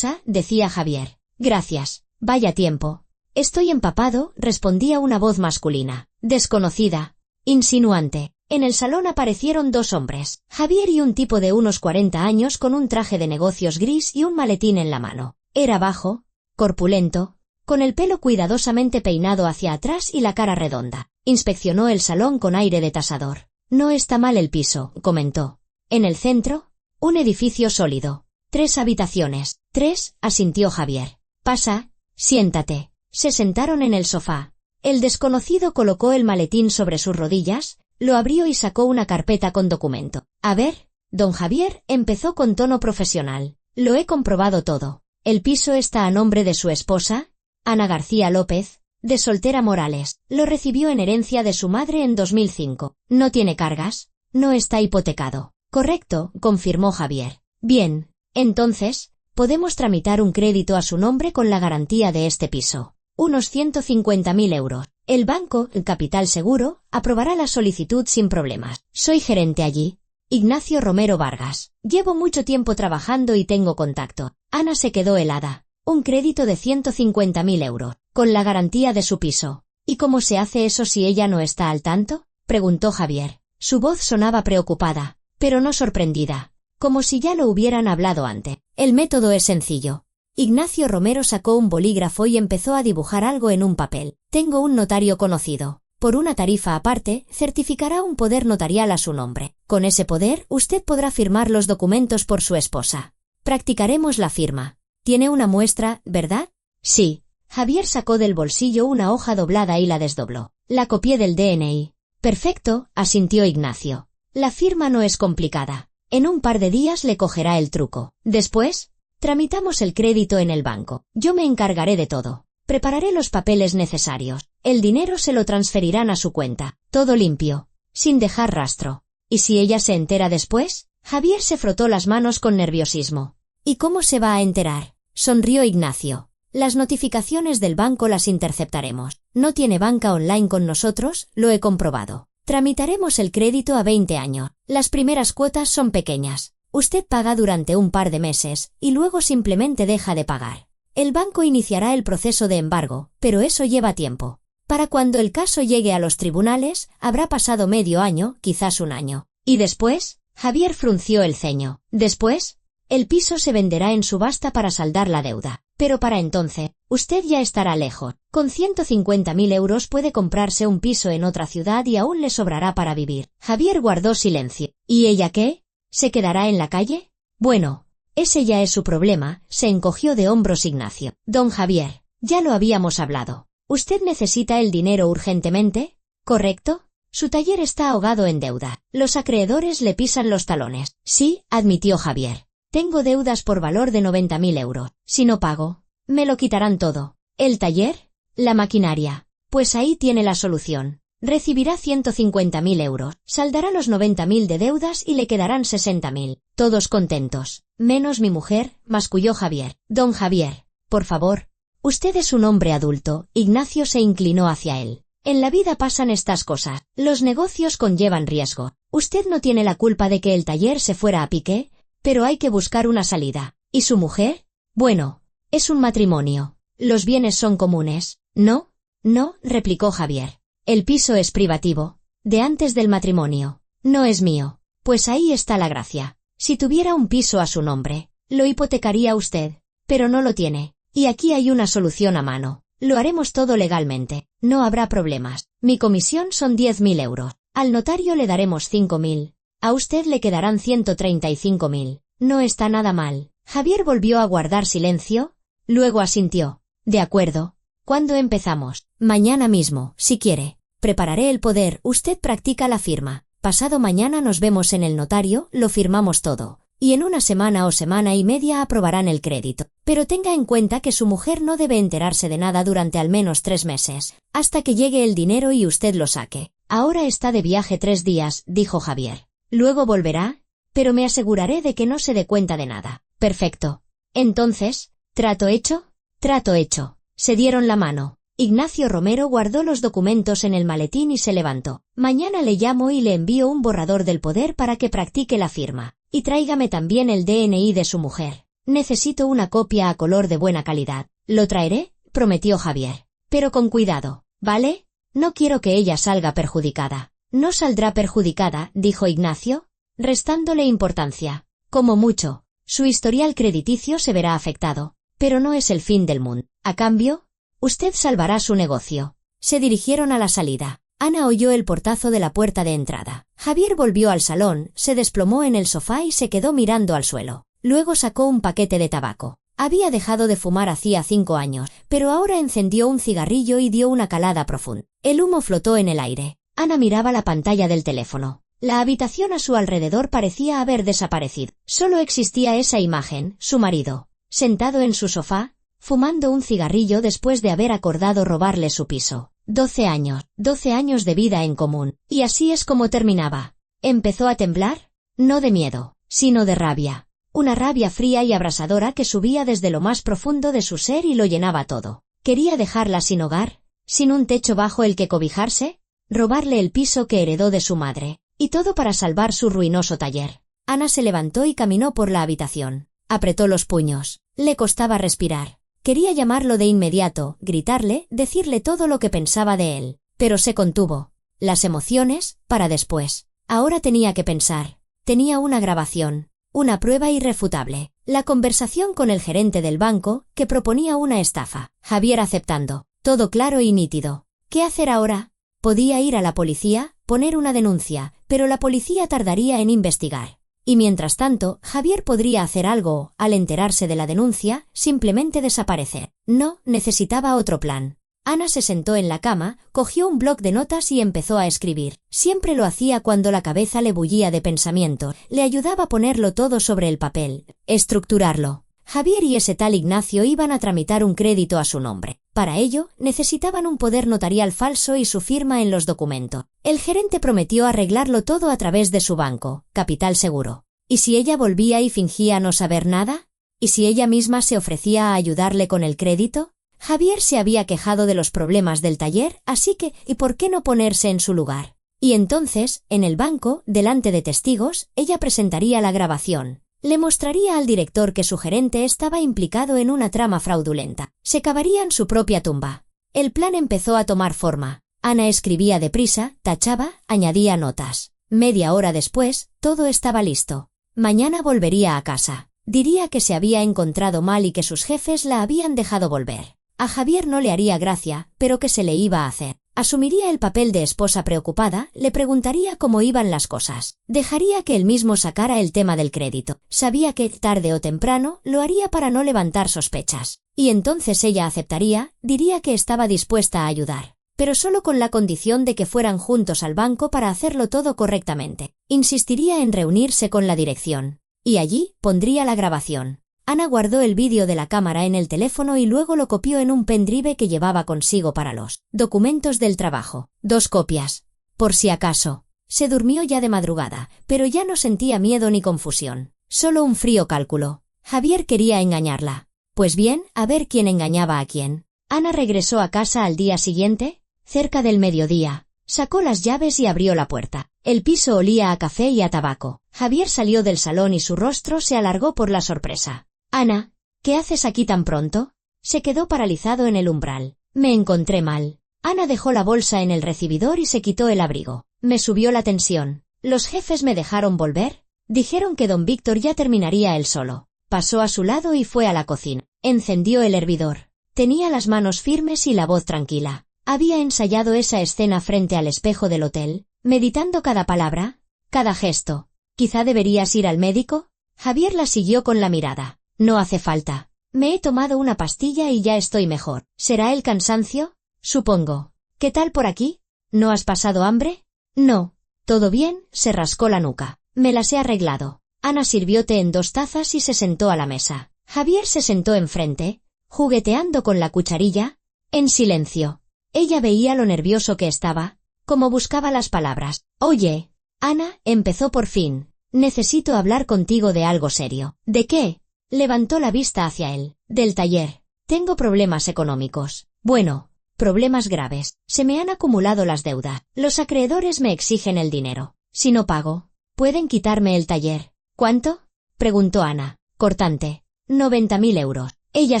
decía Javier. Gracias. Vaya tiempo. Estoy empapado, respondía una voz masculina. Desconocida. Insinuante. En el salón aparecieron dos hombres. Javier y un tipo de unos 40 años con un traje de negocios gris y un maletín en la mano. Era bajo, corpulento, con el pelo cuidadosamente peinado hacia atrás y la cara redonda. Inspeccionó el salón con aire de tasador. No está mal el piso, comentó. En el centro, un edificio sólido. 3 habitaciones. 3, asintió Javier. Pasa, siéntate. Se sentaron en el sofá. El desconocido colocó el maletín sobre sus rodillas, lo abrió y sacó una carpeta con documento. A ver, don Javier, empezó con tono profesional. Lo he comprobado todo. El piso está a nombre de su esposa, Ana García López, de Soltera Morales. Lo recibió en herencia de su madre en 2005. No tiene cargas, no está hipotecado. Correcto, confirmó Javier. Bien, entonces, podemos tramitar un crédito a su nombre con la garantía de este piso. Unos 150.000 euros. El banco, Capital Seguro, aprobará la solicitud sin problemas. Soy gerente allí. Ignacio Romero Vargas. Llevo mucho tiempo trabajando y tengo contacto. Ana se quedó helada. Un crédito de 150.000 euros, con la garantía de su piso. ¿Y cómo se hace eso si ella no está al tanto? Preguntó Javier. Su voz sonaba preocupada, pero no sorprendida, como si ya lo hubieran hablado antes. El método es sencillo. Ignacio Romero sacó un bolígrafo y empezó a dibujar algo en un papel. Tengo un notario conocido. Por una tarifa aparte, certificará un poder notarial a su nombre. Con ese poder, usted podrá firmar los documentos por su esposa. Practicaremos la firma. Tiene una muestra, ¿verdad? Sí. Javier sacó del bolsillo una hoja doblada y la desdobló. La copié del DNI. Perfecto, asintió Ignacio. La firma no es complicada. En un par de días le cogerá el truco. Después, tramitamos el crédito en el banco. Yo me encargaré de todo. Prepararé los papeles necesarios. El dinero se lo transferirán a su cuenta. Todo limpio, sin dejar rastro. ¿Y si ella se entera después? Javier se frotó las manos con nerviosismo. ¿Y cómo se va a enterar? Sonrió Ignacio. Las notificaciones del banco las interceptaremos. No tiene banca online con nosotros, lo he comprobado. Tramitaremos el crédito a 20 años. Las primeras cuotas son pequeñas. Usted paga durante un par de meses, y luego simplemente deja de pagar. El banco iniciará el proceso de embargo, pero eso lleva tiempo. Para cuando el caso llegue a los tribunales, habrá pasado medio año, quizás un año. ¿Y después? Javier frunció el ceño. Después, el piso se venderá en subasta para saldar la deuda. Pero para entonces, usted ya estará lejos. Con 150.000 euros puede comprarse un piso en otra ciudad y aún le sobrará para vivir. Javier guardó silencio. ¿Y ella qué? ¿Se quedará en la calle? Bueno, ese ya es su problema, se encogió de hombros Ignacio. Don Javier, ya lo habíamos hablado. ¿Usted necesita el dinero urgentemente? ¿Correcto? Su taller está ahogado en deuda. Los acreedores le pisan los talones. Sí, admitió Javier. Tengo deudas por valor de 90.000 euros. Si no pago, me lo quitarán todo. ¿El taller? La maquinaria. Pues ahí tiene la solución. Recibirá 150.000 euros, saldará los 90.000 de deudas y le quedarán 60.000. Todos contentos. Menos mi mujer, masculló Javier. Don Javier, por favor. Usted es un hombre adulto. Ignacio se inclinó hacia él. En la vida pasan estas cosas. Los negocios conllevan riesgo. Usted no tiene la culpa de que el taller se fuera a pique, pero hay que buscar una salida. ¿Y su mujer? Bueno, es un matrimonio. Los bienes son comunes. ¿No? No, replicó Javier. El piso es privativo, de antes del matrimonio. No es mío. Pues ahí está la gracia. Si tuviera un piso a su nombre, lo hipotecaría usted, pero no lo tiene. Y aquí hay una solución a mano. Lo haremos todo legalmente. No habrá problemas. Mi comisión son 10.000 euros. Al notario le daremos 5.000. A usted le quedarán 135.000. No está nada mal. Javier volvió a guardar silencio, luego asintió. De acuerdo. ¿Cuándo empezamos? Mañana mismo, si quiere. Prepararé el poder, usted practica la firma. Pasado mañana nos vemos en el notario, lo firmamos todo. Y en una semana o semana y media aprobarán el crédito. Pero tenga en cuenta que su mujer no debe enterarse de nada durante al menos 3 meses, hasta que llegue el dinero y usted lo saque. Ahora está de viaje 3 días, dijo Javier. ¿Luego volverá? Pero me aseguraré de que no se dé cuenta de nada. Perfecto. Entonces, ¿trato hecho? Trato hecho. Se dieron la mano. Ignacio Romero guardó los documentos en el maletín y se levantó. Mañana le llamo y le envío un borrador del poder para que practique la firma. Y tráigame también el DNI de su mujer. Necesito una copia a color de buena calidad. ¿Lo traeré?, prometió Javier. Pero con cuidado, ¿vale? No quiero que ella salga perjudicada. No saldrá perjudicada, dijo Ignacio, restándole importancia. Como mucho, su historial crediticio se verá afectado. Pero no es el fin del mundo. A cambio, usted salvará su negocio. Se dirigieron a la salida. Ana oyó el portazo de la puerta de entrada. Javier volvió al salón, se desplomó en el sofá y se quedó mirando al suelo. Luego sacó un paquete de tabaco. Había dejado de fumar hacía 5 años, pero ahora encendió un cigarrillo y dio una calada profunda. El humo flotó en el aire. Ana miraba la pantalla del teléfono. La habitación a su alrededor parecía haber desaparecido. Solo existía esa imagen, su marido, sentado en su sofá, fumando un cigarrillo después de haber acordado robarle su piso. 12 años de vida en común. Y así es como terminaba. ¿Empezó a temblar? No de miedo, sino de rabia. Una rabia fría y abrasadora que subía desde lo más profundo de su ser y lo llenaba todo. ¿Quería dejarla sin hogar? ¿Sin un techo bajo el que cobijarse? ¿Robarle el piso que heredó de su madre? Y todo para salvar su ruinoso taller. Ana se levantó y caminó por la habitación. Apretó los puños. Le costaba respirar. Quería llamarlo de inmediato, gritarle, decirle todo lo que pensaba de él. Pero se contuvo. Las emociones, para después. Ahora tenía que pensar. Tenía una grabación. Una prueba irrefutable. La conversación con el gerente del banco, que proponía una estafa. Javier aceptando. Todo claro y nítido. ¿Qué hacer ahora? Podía ir a la policía, poner una denuncia, pero la policía tardaría en investigar. Y mientras tanto, Javier podría hacer algo, al enterarse de la denuncia, simplemente desaparecer. No, necesitaba otro plan. Ana se sentó en la cama, cogió un bloc de notas y empezó a escribir. Siempre lo hacía cuando la cabeza le bullía de pensamiento, le ayudaba a ponerlo todo sobre el papel, estructurarlo. Javier y ese tal Ignacio iban a tramitar un crédito a su nombre. Para ello, necesitaban un poder notarial falso y su firma en los documentos. El gerente prometió arreglarlo todo a través de su banco, Capital Seguro. ¿Y si ella volvía y fingía no saber nada? ¿Y si ella misma se ofrecía a ayudarle con el crédito? Javier se había quejado de los problemas del taller, así que, ¿y por qué no ponerse en su lugar? Y entonces, en el banco, delante de testigos, ella presentaría la grabación. Le mostraría al director que su gerente estaba implicado en una trama fraudulenta. Se cavarían su propia tumba. El plan empezó a tomar forma. Ana escribía deprisa, tachaba, añadía notas. Media hora después, todo estaba listo. Mañana volvería a casa. Diría que se había encontrado mal y que sus jefes la habían dejado volver. A Javier no le haría gracia, pero ¿qué se le iba a hacer? Asumiría el papel de esposa preocupada, le preguntaría cómo iban las cosas. Dejaría que él mismo sacara el tema del crédito. Sabía que, tarde o temprano, lo haría para no levantar sospechas. Y entonces ella aceptaría, diría que estaba dispuesta a ayudar. Pero solo con la condición de que fueran juntos al banco para hacerlo todo correctamente. Insistiría en reunirse con la dirección. Y allí, pondría la grabación. Ana guardó el vídeo de la cámara en el teléfono y luego lo copió en un pendrive que llevaba consigo para los documentos del trabajo. 2 copias. Por si acaso. Se durmió ya de madrugada, pero ya no sentía miedo ni confusión. Solo un frío cálculo. Javier quería engañarla. Pues bien, a ver quién engañaba a quién. Ana regresó a casa al día siguiente, cerca del mediodía. Sacó las llaves y abrió la puerta. El piso olía a café y a tabaco. Javier salió del salón y su rostro se alargó por la sorpresa. Ana, ¿qué haces aquí tan pronto? Se quedó paralizado en el umbral. Me encontré mal. Ana dejó la bolsa en el recibidor y se quitó el abrigo. Me subió la tensión. ¿Los jefes me dejaron volver? Dijeron que don Víctor ya terminaría él solo. Pasó a su lado y fue a la cocina. Encendió el hervidor. Tenía las manos firmes y la voz tranquila. Había ensayado esa escena frente al espejo del hotel, meditando cada palabra, cada gesto. ¿Quizá deberías ir al médico? Javier la siguió con la mirada. No hace falta. Me he tomado una pastilla y ya estoy mejor. ¿Será el cansancio? Supongo. ¿Qué tal por aquí? ¿No has pasado hambre? No. ¿Todo bien? Se rascó la nuca. Me las he arreglado. Ana sirvió té en 2 tazas y se sentó a la mesa. Javier se sentó enfrente, jugueteando con la cucharilla, en silencio. Ella veía lo nervioso que estaba, como buscaba las palabras. Oye, Ana, empezó por fin. Necesito hablar contigo de algo serio. ¿De qué? Levantó la vista hacia él. Del taller. Tengo problemas económicos. Bueno, problemas graves. Se me han acumulado las deudas. Los acreedores me exigen el dinero. Si no pago, pueden quitarme el taller. ¿Cuánto? Preguntó Ana, cortante. 90.000 euros. Ella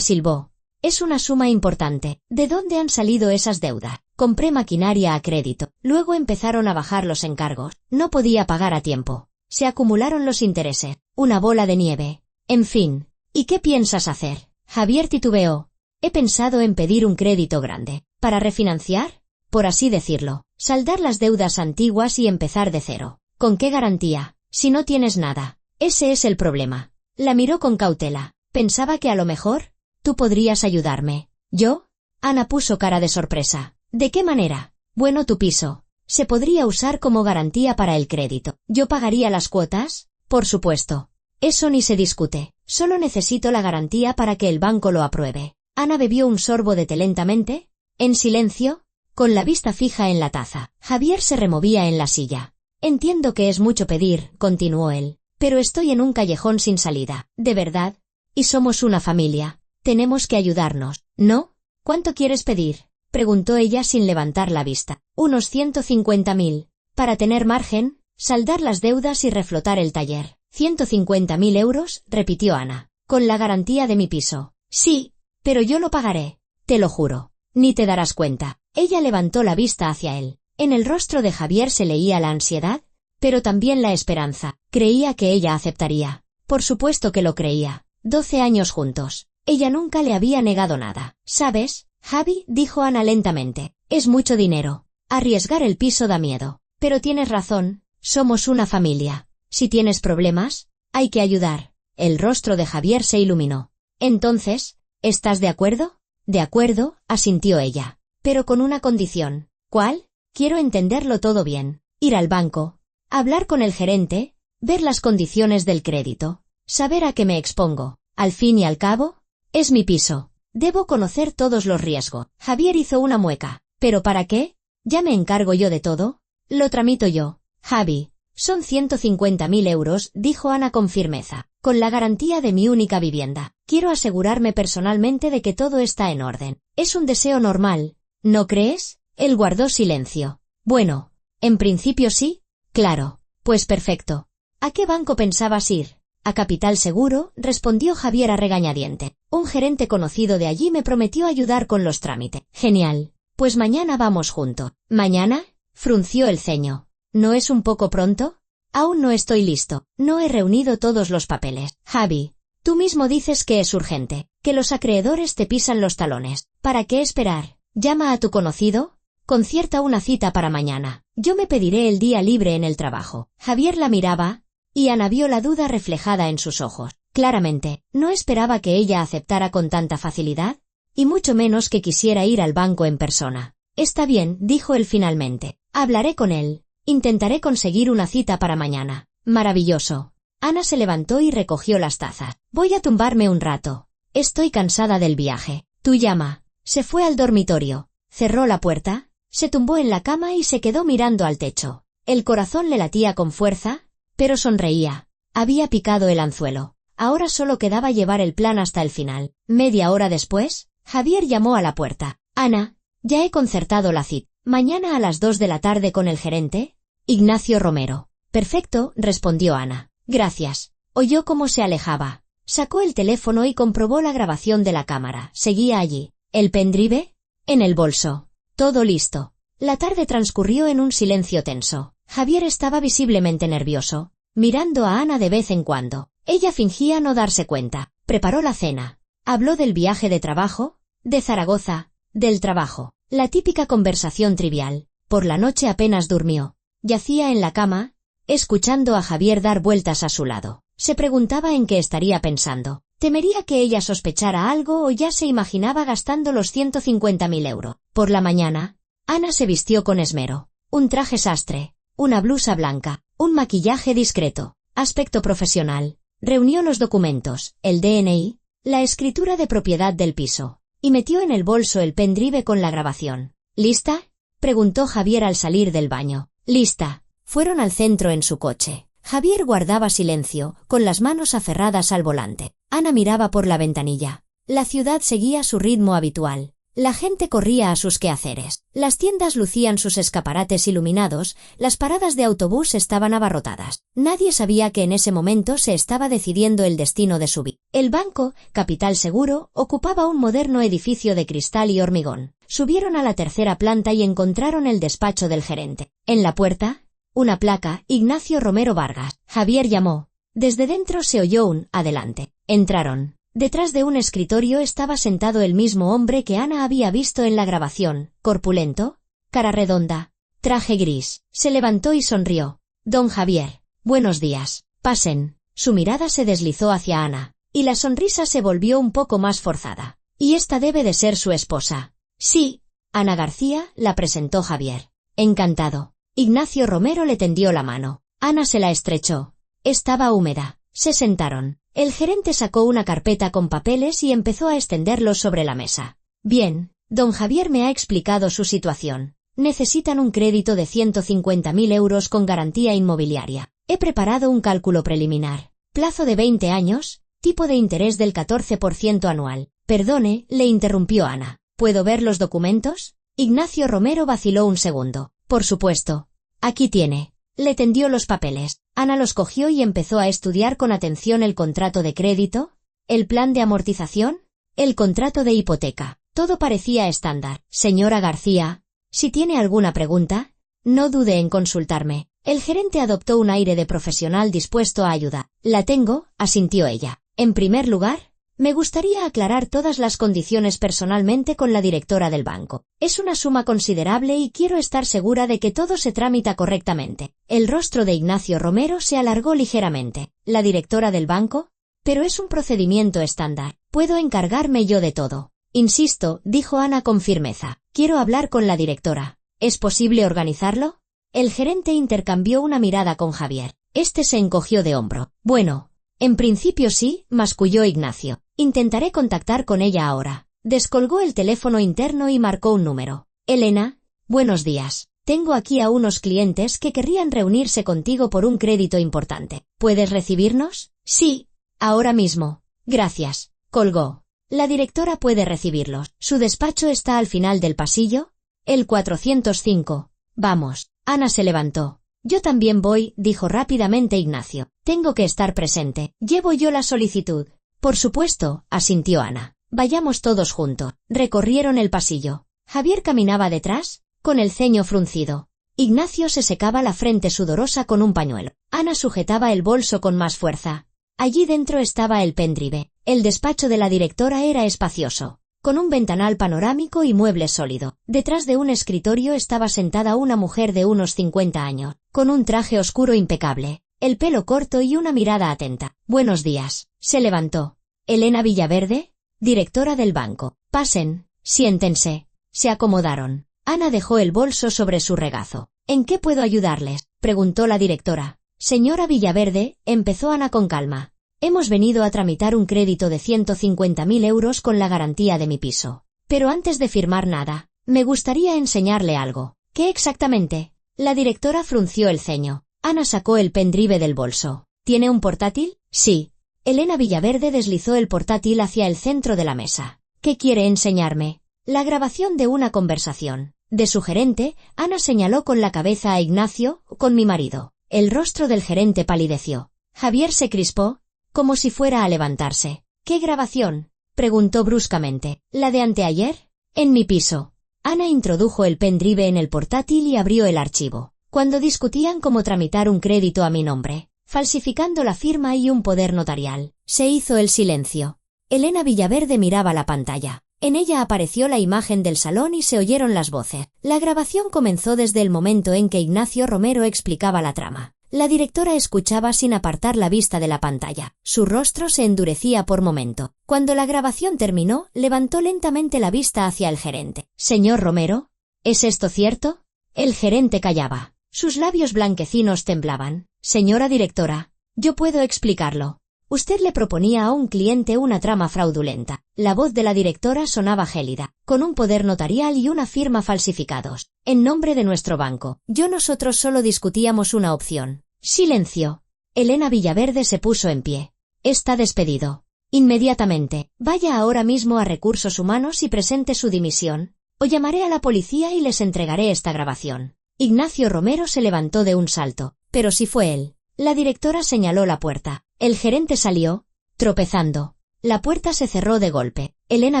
silbó. Es una suma importante. ¿De dónde han salido esas deudas? Compré maquinaria a crédito. Luego empezaron a bajar los encargos. No podía pagar a tiempo. Se acumularon los intereses. Una bola de nieve. En fin. ¿Y qué piensas hacer? Javier titubeó. He pensado en pedir un crédito grande. ¿Para refinanciar? Por así decirlo. Saldar las deudas antiguas y empezar de cero. ¿Con qué garantía? Si no tienes nada. Ese es el problema. La miró con cautela. Pensaba que a lo mejor tú podrías ayudarme. ¿Yo? Ana puso cara de sorpresa. ¿De qué manera? Bueno, tu piso. Se podría usar como garantía para el crédito. ¿Yo pagaría las cuotas? Por supuesto. Eso ni se discute. Solo necesito la garantía para que el banco lo apruebe. Ana bebió un sorbo de té lentamente, en silencio, con la vista fija en la taza. Javier se removía en la silla. Entiendo que es mucho pedir, continuó él, pero estoy en un callejón sin salida. ¿De verdad? Y somos una familia. Tenemos que ayudarnos, ¿no? ¿Cuánto quieres pedir? Preguntó ella sin levantar la vista. Unos 150.000. Para tener margen, saldar las deudas y reflotar el taller. 150.000 euros, repitió Ana. Con la garantía de mi piso. Sí, pero yo lo pagaré. Te lo juro. Ni te darás cuenta. Ella levantó la vista hacia él. En el rostro de Javier se leía la ansiedad, pero también la esperanza. Creía que ella aceptaría. Por supuesto que lo creía. 12 años juntos. Ella nunca le había negado nada. ¿Sabes, Javi? Dijo Ana lentamente. Es mucho dinero. Arriesgar el piso da miedo. Pero tienes razón. Somos una familia. Si tienes problemas, hay que ayudar. El rostro de Javier se iluminó. Entonces, ¿estás de acuerdo? De acuerdo, asintió ella. Pero con una condición. ¿Cuál? Quiero entenderlo todo bien. Ir al banco. Hablar con el gerente. Ver las condiciones del crédito. Saber a qué me expongo. Al fin y al cabo, es mi piso. Debo conocer todos los riesgos. Javier hizo una mueca. ¿Pero para qué? Ya me encargo yo de todo. Lo tramito yo. Javi. Son 150.000 euros, dijo Ana con firmeza. Con la garantía de mi única vivienda. Quiero asegurarme personalmente de que todo está en orden. Es un deseo normal, ¿no crees? Él guardó silencio. Bueno, en principio sí. Claro. Pues perfecto. ¿A qué banco pensabas ir? A Capital Seguro, respondió Javier a regañadiente. Un gerente conocido de allí me prometió ayudar con los trámites. Genial. Pues mañana vamos juntos. ¿Mañana? Frunció el ceño. ¿No es un poco pronto? Aún no estoy listo. No he reunido todos los papeles. Javi, tú mismo dices que es urgente, que los acreedores te pisan los talones. ¿Para qué esperar? Llama a tu conocido. Concierta una cita para mañana. Yo me pediré el día libre en el trabajo. Javier la miraba, y Ana vio la duda reflejada en sus ojos. Claramente, no esperaba que ella aceptara con tanta facilidad, y mucho menos que quisiera ir al banco en persona. Está bien, dijo él finalmente. Hablaré con él. Intentaré conseguir una cita para mañana. Maravilloso. Ana se levantó y recogió las tazas. Voy a tumbarme un rato. Estoy cansada del viaje. Tú llama. Se fue al dormitorio. Cerró la puerta, se tumbó en la cama y se quedó mirando al techo. El corazón le latía con fuerza, pero sonreía. Había picado el anzuelo. Ahora solo quedaba llevar el plan hasta el final. Media hora después, Javier llamó a la puerta. Ana, ya he concertado la cita. Mañana a las 2 de la tarde con el gerente, Ignacio Romero. Perfecto, respondió Ana. Gracias. Oyó cómo se alejaba. Sacó el teléfono y comprobó la grabación de la cámara. Seguía allí. ¿El pendrive? En el bolso. Todo listo. La tarde transcurrió en un silencio tenso. Javier estaba visiblemente nervioso, mirando a Ana de vez en cuando. Ella fingía no darse cuenta. Preparó la cena. Habló del viaje de trabajo, de Zaragoza, del trabajo. La típica conversación trivial. Por la noche apenas durmió. Yacía en la cama, escuchando a Javier dar vueltas a su lado. Se preguntaba en qué estaría pensando. Temería que ella sospechara algo o ya se imaginaba gastando los 150.000 euros. Por la mañana, Ana se vistió con esmero. Un traje sastre, una blusa blanca, un maquillaje discreto, aspecto profesional. Reunió los documentos, el DNI, la escritura de propiedad del piso, y metió en el bolso el pendrive con la grabación. ¿Lista?, preguntó Javier al salir del baño. Lista. Fueron al centro en su coche. Javier guardaba silencio, con las manos aferradas al volante. Ana miraba por la ventanilla. La ciudad seguía su ritmo habitual. La gente corría a sus quehaceres. Las tiendas lucían sus escaparates iluminados, las paradas de autobús estaban abarrotadas. Nadie sabía que en ese momento se estaba decidiendo el destino de su vida. El banco, Capital Seguro, ocupaba un moderno edificio de cristal y hormigón. Subieron a la tercera planta y encontraron el despacho del gerente. En la puerta, una placa, Ignacio Romero Vargas. Javier llamó. Desde dentro se oyó un «adelante». Entraron. Detrás de un escritorio estaba sentado el mismo hombre que Ana había visto en la grabación, corpulento, cara redonda, traje gris. Se levantó y sonrió. «Don Javier, buenos días. Pasen». Su mirada se deslizó hacia Ana, y la sonrisa se volvió un poco más forzada. «Y esta debe de ser su esposa». «Sí». Ana García, la presentó Javier. «Encantado». Ignacio Romero le tendió la mano. Ana se la estrechó. Estaba húmeda. Se sentaron. El gerente sacó una carpeta con papeles y empezó a extenderlos sobre la mesa. «Bien, don Javier me ha explicado su situación. Necesitan un crédito de 150.000 euros con garantía inmobiliaria. He preparado un cálculo preliminar. Plazo de 20 años, tipo de interés del 14% anual». «Perdone», le interrumpió Ana. «¿Puedo ver los documentos?» Ignacio Romero vaciló un segundo. «Por supuesto. Aquí tiene». Le tendió los papeles. Ana los cogió y empezó a estudiar con atención el contrato de crédito, el plan de amortización, el contrato de hipoteca. Todo parecía estándar. «Señora García, si tiene alguna pregunta, no dude en consultarme». El gerente adoptó un aire de profesional dispuesto a ayudar. «La tengo», asintió ella. «En primer lugar, me gustaría aclarar todas las condiciones personalmente con la directora del banco. Es una suma considerable y quiero estar segura de que todo se tramita correctamente». El rostro de Ignacio Romero se alargó ligeramente. «¿La directora del banco? Pero es un procedimiento estándar. Puedo encargarme yo de todo». «Insisto», dijo Ana con firmeza. «Quiero hablar con la directora. ¿Es posible organizarlo?» El gerente intercambió una mirada con Javier. Este se encogió de hombro. «Bueno, en principio sí», masculló Ignacio. «Intentaré contactar con ella ahora». Descolgó el teléfono interno y marcó un número. «Elena, buenos días. Tengo aquí a unos clientes que querrían reunirse contigo por un crédito importante. ¿Puedes recibirnos?» «Sí, ahora mismo. Gracias». Colgó. «La directora puede recibirlos. Su despacho está al final del pasillo. El 405. Vamos». Ana se levantó. «Yo también voy», dijo rápidamente Ignacio. «Tengo que estar presente. Llevo yo la solicitud». «Por supuesto», asintió Ana. «Vayamos todos juntos». Recorrieron el pasillo. Javier caminaba detrás, con el ceño fruncido. Ignacio se secaba la frente sudorosa con un pañuelo. Ana sujetaba el bolso con más fuerza. Allí dentro estaba el pendrive. El despacho de la directora era espacioso, con un ventanal panorámico y mueble sólido. Detrás de un escritorio estaba sentada una mujer de unos 50 años, con un traje oscuro impecable, el pelo corto y una mirada atenta. «Buenos días». Se levantó. «Elena Villaverde, directora del banco. Pasen, siéntense». Se acomodaron. Ana dejó el bolso sobre su regazo. «¿En qué puedo ayudarles?», preguntó la directora. «Señora Villaverde», empezó Ana con calma. «Hemos venido a tramitar un crédito de 150.000 euros con la garantía de mi piso. Pero antes de firmar nada, me gustaría enseñarle algo». «¿Qué exactamente?». La directora frunció el ceño. Ana sacó el pendrive del bolso. «¿Tiene un portátil?». «Sí». Elena Villaverde deslizó el portátil hacia el centro de la mesa. «¿Qué quiere enseñarme?». «La grabación de una conversación». De su gerente, Ana señaló con la cabeza a Ignacio, «con mi marido». El rostro del gerente palideció. Javier se crispó, como si fuera a levantarse. «¿Qué grabación?», preguntó bruscamente. «¿La de anteayer?». «En mi piso». Ana introdujo el pendrive en el portátil y abrió el archivo. «Cuando discutían cómo tramitar un crédito a mi nombre, falsificando la firma y un poder notarial». Se hizo el silencio. Elena Villaverde miraba la pantalla. En ella apareció la imagen del salón y se oyeron las voces. La grabación comenzó desde el momento en que Ignacio Romero explicaba la trama. La directora escuchaba sin apartar la vista de la pantalla. Su rostro se endurecía por momento. Cuando la grabación terminó, levantó lentamente la vista hacia el gerente. «Señor Romero, ¿es esto cierto?» El gerente callaba. Sus labios blanquecinos temblaban. «Señora directora, yo puedo explicarlo. Usted le proponía a un cliente una trama fraudulenta». La voz de la directora sonaba gélida, con un poder notarial y una firma falsificados. «En nombre de nuestro banco. Nosotros solo discutíamos una opción». Silencio. Elena Villaverde se puso en pie. «Está despedido. Inmediatamente. Vaya ahora mismo a Recursos Humanos y presente su dimisión. O llamaré a la policía y les entregaré esta grabación». Ignacio Romero se levantó de un salto. Pero si fue él. La directora señaló la puerta. El gerente salió, tropezando. La puerta se cerró de golpe. Elena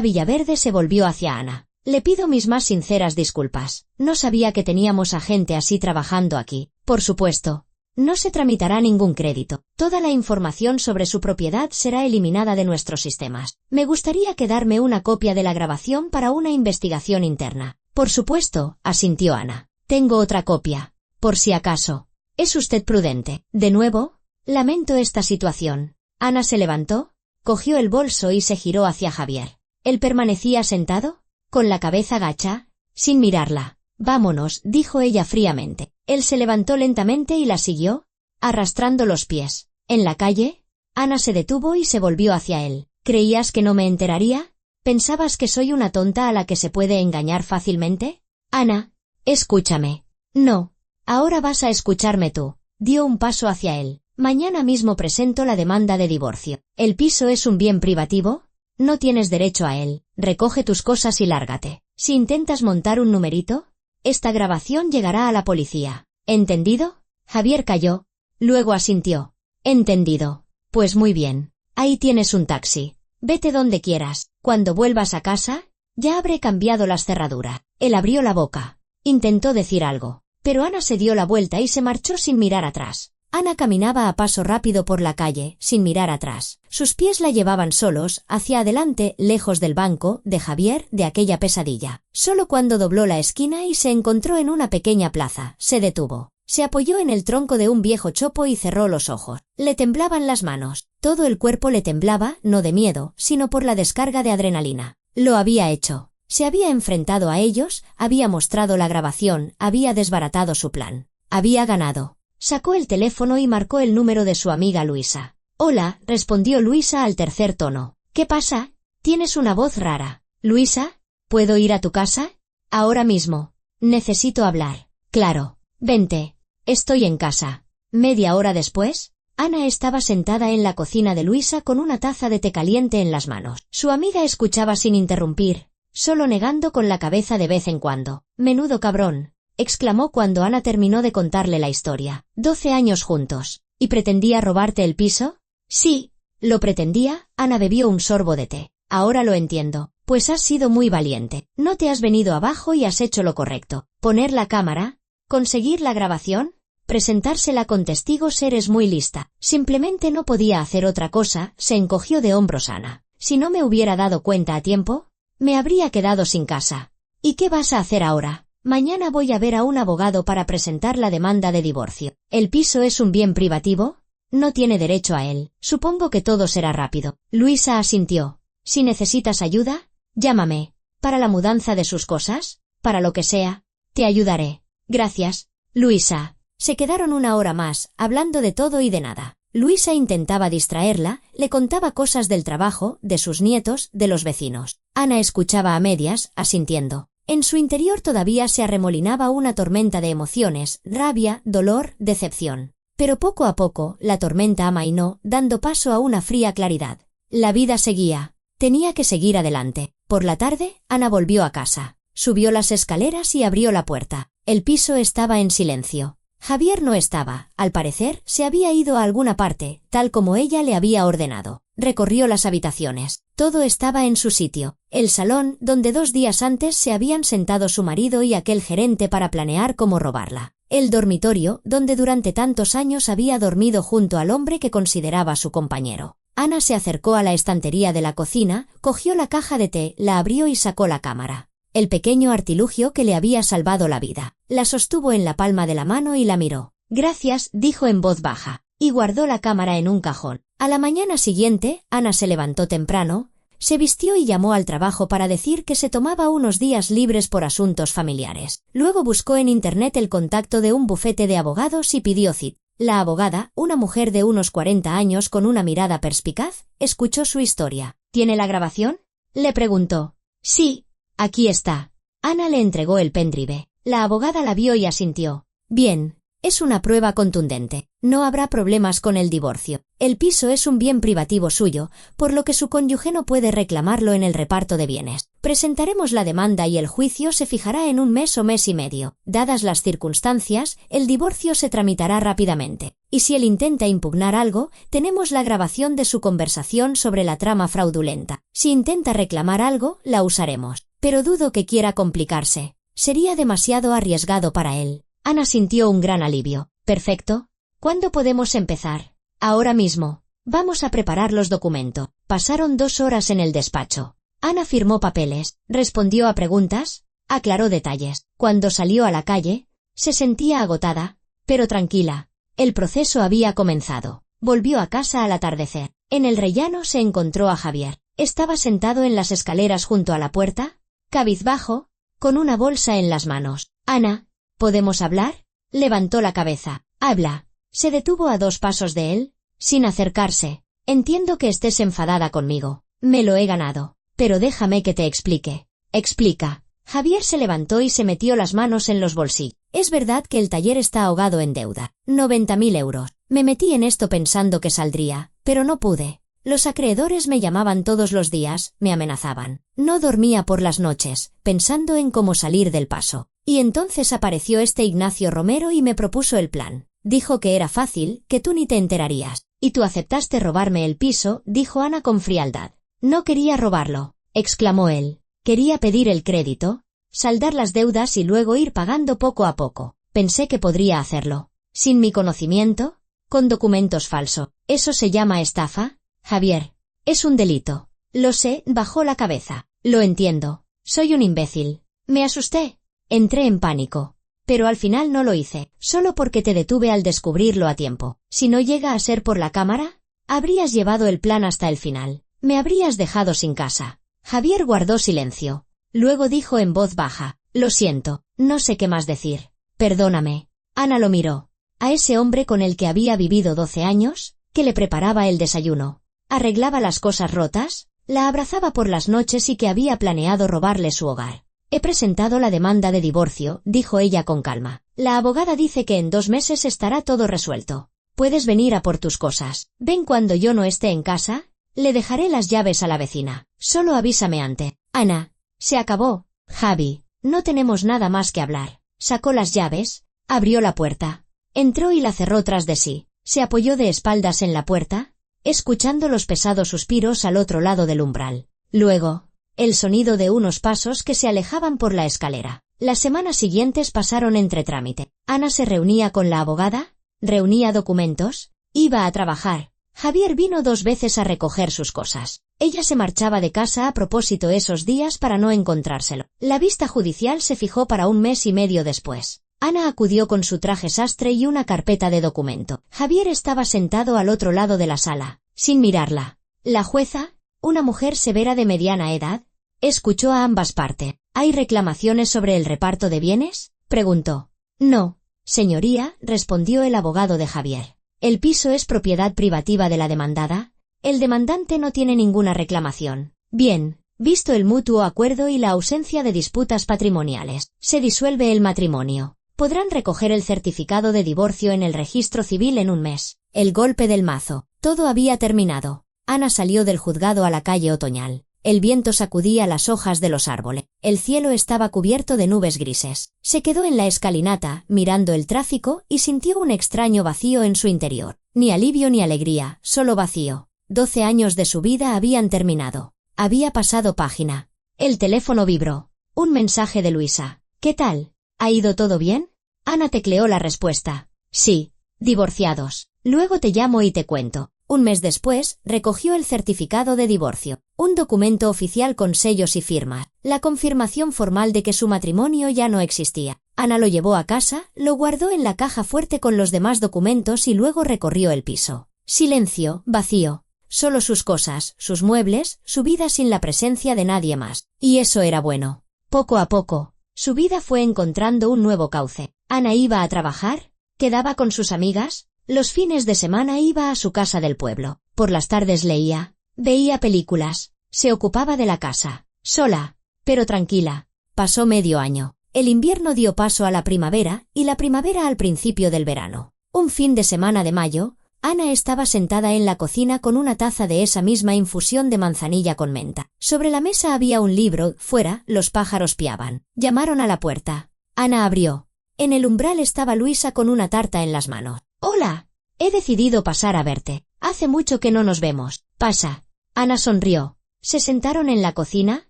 Villaverde se volvió hacia Ana. «Le pido mis más sinceras disculpas. No sabía que teníamos a gente así trabajando aquí. Por supuesto, no se tramitará ningún crédito. Toda la información sobre su propiedad será eliminada de nuestros sistemas. Me gustaría quedarme una copia de la grabación para una investigación interna». «Por supuesto», asintió Ana. «Tengo otra copia. Por si acaso. ¿Es usted prudente?» «De nuevo, lamento esta situación». Ana se levantó, cogió el bolso y se giró hacia Javier. Él permanecía sentado, con la cabeza gacha, sin mirarla. «Vámonos», dijo ella fríamente. Él se levantó lentamente y la siguió, arrastrando los pies. En la calle, Ana se detuvo y se volvió hacia él. «¿Creías que no me enteraría? ¿Pensabas que soy una tonta a la que se puede engañar fácilmente?» «Ana, escúchame». «No. Ahora vas a escucharme tú». Dio un paso hacia él. «Mañana mismo presento la demanda de divorcio. El piso es un bien privativo. No tienes derecho a él. Recoge tus cosas y lárgate. Si intentas montar un numerito, esta grabación llegará a la policía. ¿Entendido?» Javier calló, luego asintió. «Entendido. Pues muy bien. Ahí tienes un taxi. Vete donde quieras. Cuando vuelvas a casa, ya habré cambiado las cerraduras». Él abrió la boca. Intentó decir algo, pero Ana se dio la vuelta y se marchó sin mirar atrás. Ana caminaba a paso rápido por la calle, sin mirar atrás. Sus pies la llevaban solos, hacia adelante, lejos del banco, de Javier, de aquella pesadilla. Solo cuando dobló la esquina y se encontró en una pequeña plaza, se detuvo. Se apoyó en el tronco de un viejo chopo y cerró los ojos. Le temblaban las manos. Todo el cuerpo le temblaba, no de miedo, sino por la descarga de adrenalina. Lo había hecho. Se había enfrentado a ellos, había mostrado la grabación, había desbaratado su plan. Había ganado. Sacó el teléfono y marcó el número de su amiga Luisa. «Hola», respondió Luisa al tercer tono. «¿Qué pasa? Tienes una voz rara». «Luisa, ¿puedo ir a tu casa?» «Ahora mismo. Necesito hablar». «Claro. Vente. Estoy en casa». Media hora después, Ana estaba sentada en la cocina de Luisa con una taza de té caliente en las manos. Su amiga escuchaba sin interrumpir, solo negando con la cabeza de vez en cuando. «Menudo cabrón», exclamó cuando Ana terminó de contarle la historia. 12 años juntos. ¿Y pretendía robarte el piso? Sí, lo pretendía. Ana bebió un sorbo de té. Ahora lo entiendo. Pues has sido muy valiente. No te has venido abajo y has hecho lo correcto. Poner la cámara, conseguir la grabación, presentársela con testigos. Eres muy lista. Simplemente no podía hacer otra cosa. Se encogió de hombros Ana. Si no me hubiera dado cuenta a tiempo, me habría quedado sin casa. ¿Y qué vas a hacer ahora? Mañana voy a ver a un abogado para presentar la demanda de divorcio. ¿El piso es un bien privativo? No tiene derecho a él. Supongo que todo será rápido. Luisa asintió. Si necesitas ayuda, llámame. ¿Para la mudanza de sus cosas? Para lo que sea. Te ayudaré. Gracias, Luisa. Se quedaron una hora más, hablando de todo y de nada. Luisa intentaba distraerla, le contaba cosas del trabajo, de sus nietos, de los vecinos. Ana escuchaba a medias, asintiendo. En su interior todavía se arremolinaba una tormenta de emociones, rabia, dolor, decepción. Pero poco a poco, la tormenta amainó, dando paso a una fría claridad. La vida seguía. Tenía que seguir adelante. Por la tarde, Ana volvió a casa. Subió las escaleras y abrió la puerta. El piso estaba en silencio. Javier no estaba. Al parecer, se había ido a alguna parte, tal como ella le había ordenado. Recorrió las habitaciones. Todo estaba en su sitio. El salón, donde 2 días antes se habían sentado su marido y aquel gerente para planear cómo robarla. El dormitorio, donde durante tantos años había dormido junto al hombre que consideraba su compañero. Ana se acercó a la estantería de la cocina, cogió la caja de té, la abrió y sacó la cámara. El pequeño artilugio que le había salvado la vida. La sostuvo en la palma de la mano y la miró. Gracias, dijo en voz baja, y guardó la cámara en un cajón. A la mañana siguiente, Ana se levantó temprano, se vistió y llamó al trabajo para decir que se tomaba unos días libres por asuntos familiares. Luego buscó en internet el contacto de un bufete de abogados y pidió cita. La abogada, una mujer de unos 40 años con una mirada perspicaz, escuchó su historia. ¿Tiene la grabación?, le preguntó. Sí, aquí está. Ana le entregó el pendrive. La abogada la vio y asintió. Bien. Es una prueba contundente. No habrá problemas con el divorcio. El piso es un bien privativo suyo, por lo que su cónyuge no puede reclamarlo en el reparto de bienes. Presentaremos la demanda y el juicio se fijará en un mes o mes y medio. Dadas las circunstancias, el divorcio se tramitará rápidamente. Y si él intenta impugnar algo, tenemos la grabación de su conversación sobre la trama fraudulenta. Si intenta reclamar algo, la usaremos. Pero dudo que quiera complicarse. Sería demasiado arriesgado para él. Ana sintió un gran alivio. Perfecto. ¿Cuándo podemos empezar? Ahora mismo. Vamos a preparar los documentos. Pasaron 2 horas en el despacho. Ana firmó papeles, respondió a preguntas, aclaró detalles. Cuando salió a la calle, se sentía agotada, pero tranquila. El proceso había comenzado. Volvió a casa al atardecer. En el rellano se encontró a Javier. Estaba sentado en las escaleras junto a la puerta, cabizbajo, con una bolsa en las manos. Ana, ¿podemos hablar? Levantó la cabeza. Habla. Se detuvo a 2 pasos de él, sin acercarse. Entiendo que estés enfadada conmigo. Me lo he ganado. Pero déjame que te explique. Explica. Javier se levantó y se metió las manos en los bolsillos. Es verdad que el taller está ahogado en deuda. 90.000 euros. Me metí en esto pensando que saldría, pero no pude. Los acreedores me llamaban todos los días, me amenazaban. No dormía por las noches, pensando en cómo salir del paso. Y entonces apareció este Ignacio Romero y me propuso el plan. Dijo que era fácil, que tú ni te enterarías. Y tú aceptaste robarme el piso, dijo Ana con frialdad. No quería robarlo, exclamó él. Quería pedir el crédito, saldar las deudas y luego ir pagando poco a poco. Pensé que podría hacerlo. Sin mi conocimiento, con documentos falsos. ¿Eso se llama estafa? Javier, es un delito. Lo sé, bajó la cabeza. Lo entiendo. Soy un imbécil. Me asusté. Entré en pánico. Pero al final no lo hice, solo porque te detuve al descubrirlo a tiempo. Si no llega a ser por la cámara, habrías llevado el plan hasta el final. Me habrías dejado sin casa. Javier guardó silencio. Luego dijo en voz baja, lo siento, no sé qué más decir. Perdóname. Ana lo miró. A ese hombre con el que había vivido 12 años, que le preparaba el desayuno, arreglaba las cosas rotas, la abrazaba por las noches y que había planeado robarle su hogar. He presentado la demanda de divorcio, dijo ella con calma. La abogada dice que en 2 meses estará todo resuelto. Puedes venir a por tus cosas. Ven cuando yo no esté en casa. Le dejaré las llaves a la vecina. Solo avísame antes. Ana, se acabó. Javi, no tenemos nada más que hablar. Sacó las llaves, abrió la puerta. Entró y la cerró tras de sí. Se apoyó de espaldas en la puerta, escuchando los pesados suspiros al otro lado del umbral. Luego, el sonido de unos pasos que se alejaban por la escalera. Las semanas siguientes pasaron entre trámite. Ana se reunía con la abogada, reunía documentos, iba a trabajar. Javier vino 2 veces a recoger sus cosas. Ella se marchaba de casa a propósito esos días para no encontrárselo. La vista judicial se fijó para 1 mes y medio después. Ana acudió con su traje sastre y una carpeta de documento. Javier estaba sentado al otro lado de la sala, sin mirarla. La jueza, una mujer severa de mediana edad, escuchó a ambas partes. ¿Hay reclamaciones sobre el reparto de bienes?, preguntó. No, señoría, respondió el abogado de Javier. El piso es propiedad privativa de la demandada. El demandante no tiene ninguna reclamación. Bien, visto el mutuo acuerdo y la ausencia de disputas patrimoniales, se disuelve el matrimonio. Podrán recoger el certificado de divorcio en el registro civil en 1 mes. El golpe del mazo. Todo había terminado. Ana salió del juzgado a la calle otoñal. El viento sacudía las hojas de los árboles. El cielo estaba cubierto de nubes grises. Se quedó en la escalinata, mirando el tráfico, y sintió un extraño vacío en su interior. Ni alivio ni alegría, solo vacío. 12 años de su vida habían terminado. Había pasado página. El teléfono vibró. Un mensaje de Luisa. ¿Qué tal? ¿Ha ido todo bien? Ana tecleó la respuesta. Sí. Divorciados. Luego te llamo y te cuento. 1 mes después, recogió el certificado de divorcio, un documento oficial con sellos y firmas, la confirmación formal de que su matrimonio ya no existía. Ana lo llevó a casa, lo guardó en la caja fuerte con los demás documentos y luego recorrió el piso. Silencio, vacío. Solo sus cosas, sus muebles, su vida sin la presencia de nadie más. Y eso era bueno. Poco a poco, su vida fue encontrando un nuevo cauce. Ana iba a trabajar, quedaba con sus amigas, los fines de semana iba a su casa del pueblo. Por las tardes leía, veía películas, se ocupaba de la casa. Sola, pero tranquila. Pasó medio año. El invierno dio paso a la primavera y la primavera al principio del verano. Un fin de semana de mayo, Ana estaba sentada en la cocina con una taza de esa misma infusión de manzanilla con menta. Sobre la mesa había un libro, fuera, los pájaros piaban. Llamaron a la puerta. Ana abrió. En el umbral estaba Luisa con una tarta en las manos. «Hola, he decidido pasar a verte. Hace mucho que no nos vemos. Pasa». Ana sonrió. Se sentaron en la cocina,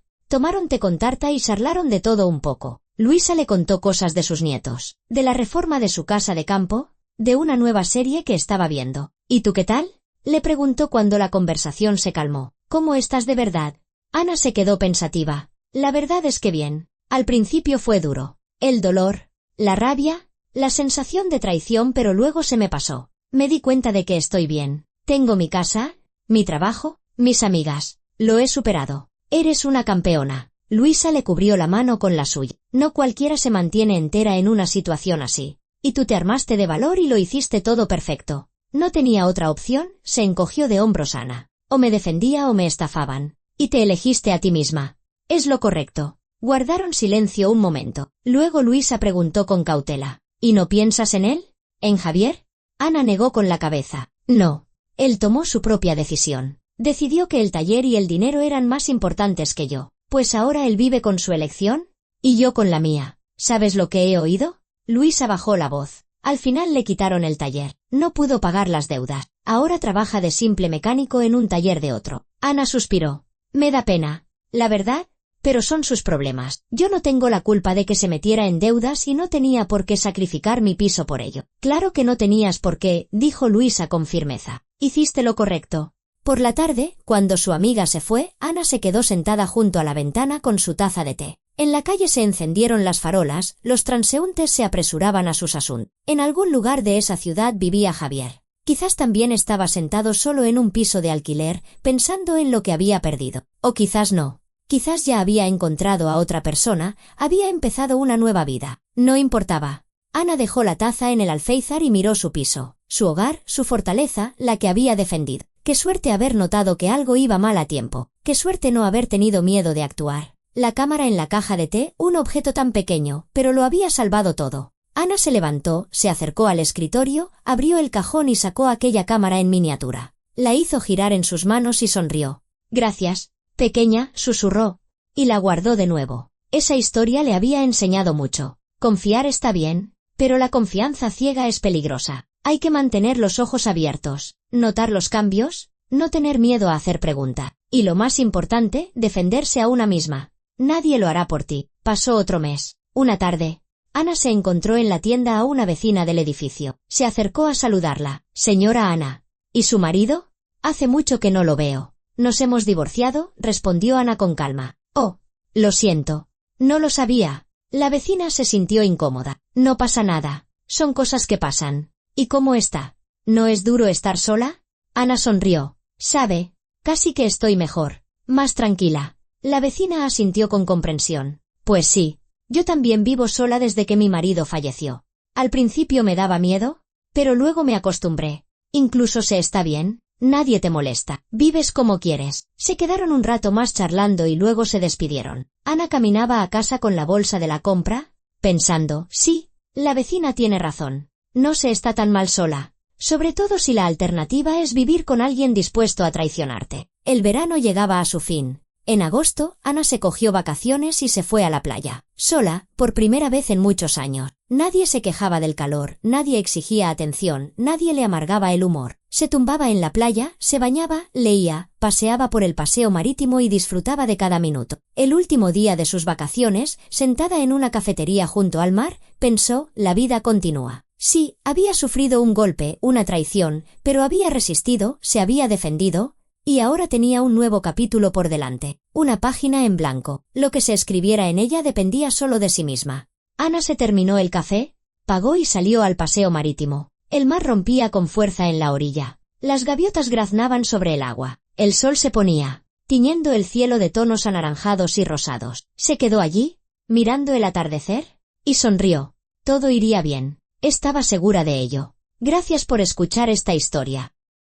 tomaron té con tarta y charlaron de todo un poco. Luisa le contó cosas de sus nietos, de la reforma de su casa de campo, de una nueva serie que estaba viendo. «¿Y tú qué tal?», le preguntó cuando la conversación se calmó. «¿Cómo estás de verdad?». Ana se quedó pensativa. «La verdad es que bien. Al principio fue duro. El dolor, la rabia, la sensación de traición, pero luego se me pasó. Me di cuenta de que estoy bien. Tengo mi casa, mi trabajo, mis amigas. Lo he superado. Eres una campeona». Luisa le cubrió la mano con la suya. «No cualquiera se mantiene entera en una situación así. Y tú te armaste de valor y lo hiciste todo perfecto». No tenía otra opción, se encogió de hombros Ana. «O me defendía o me estafaban. Y te elegiste a ti misma. Es lo correcto». Guardaron silencio un momento. Luego Luisa preguntó con cautela. «¿Y no piensas en él? ¿En Javier?». Ana negó con la cabeza. «No. Él tomó su propia decisión. Decidió que el taller y el dinero eran más importantes que yo. Pues ahora él vive con su elección, y yo con la mía. ¿Sabes lo que he oído?». Luisa bajó la voz. Al final le quitaron el taller. No pudo pagar las deudas. Ahora trabaja de simple mecánico en un taller de otro. Ana suspiró. «Me da pena, la verdad, pero son sus problemas. Yo no tengo la culpa de que se metiera en deudas y no tenía por qué sacrificar mi piso por ello». «Claro que no tenías por qué», dijo Luisa con firmeza. «Hiciste lo correcto». Por la tarde, cuando su amiga se fue, Ana se quedó sentada junto a la ventana con su taza de té. En la calle se encendieron las farolas, los transeúntes se apresuraban a sus asuntos. En algún lugar de esa ciudad vivía Javier. Quizás también estaba sentado solo en un piso de alquiler, pensando en lo que había perdido. O quizás no. Quizás ya había encontrado a otra persona, había empezado una nueva vida. No importaba. Ana dejó la taza en el alféizar y miró su piso, su hogar, su fortaleza, la que había defendido. Qué suerte haber notado que algo iba mal a tiempo. Qué suerte no haber tenido miedo de actuar. La cámara en la caja de té, un objeto tan pequeño, pero lo había salvado todo. Ana se levantó, se acercó al escritorio, abrió el cajón y sacó aquella cámara en miniatura. La hizo girar en sus manos y sonrió. «Gracias, pequeña», susurró, y la guardó de nuevo. Esa historia le había enseñado mucho. Confiar está bien, pero la confianza ciega es peligrosa. Hay que mantener los ojos abiertos, notar los cambios, no tener miedo a hacer pregunta. Y lo más importante, defenderse a una misma. Nadie lo hará por ti. Pasó otro mes. Una tarde, Ana se encontró en la tienda a una vecina del edificio. Se acercó a saludarla. «Señora Ana». «¿Y su marido?». «Hace mucho que no lo veo». «Nos hemos divorciado», respondió Ana con calma. «Oh, lo siento. No lo sabía». La vecina se sintió incómoda. «No pasa nada. Son cosas que pasan». «¿Y cómo está? ¿No es duro estar sola?». Ana sonrió. «Sabe, casi que estoy mejor, más tranquila». La vecina asintió con comprensión. «Pues sí, yo también vivo sola desde que mi marido falleció. Al principio me daba miedo, pero luego me acostumbré. Incluso se está bien, nadie te molesta, vives como quieres». Se quedaron un rato más charlando y luego se despidieron. Ana caminaba a casa con la bolsa de la compra, pensando, sí, la vecina tiene razón. No se está tan mal sola, sobre todo si la alternativa es vivir con alguien dispuesto a traicionarte. El verano llegaba a su fin. En agosto, Ana se cogió vacaciones y se fue a la playa, sola, por primera vez en muchos años. Nadie se quejaba del calor, nadie exigía atención, nadie le amargaba el humor. Se tumbaba en la playa, se bañaba, leía, paseaba por el paseo marítimo y disfrutaba de cada minuto. El último día de sus vacaciones, sentada en una cafetería junto al mar, pensó, la vida continúa. Sí, había sufrido un golpe, una traición, pero había resistido, se había defendido, y ahora tenía un nuevo capítulo por delante, una página en blanco. Lo que se escribiera en ella dependía solo de sí misma. Ana se terminó el café, pagó y salió al paseo marítimo. El mar rompía con fuerza en la orilla. Las gaviotas graznaban sobre el agua. El sol se ponía, tiñendo el cielo de tonos anaranjados y rosados. Se quedó allí, mirando el atardecer, y sonrió. Todo iría bien. Estaba segura de ello. Gracias por escuchar esta historia.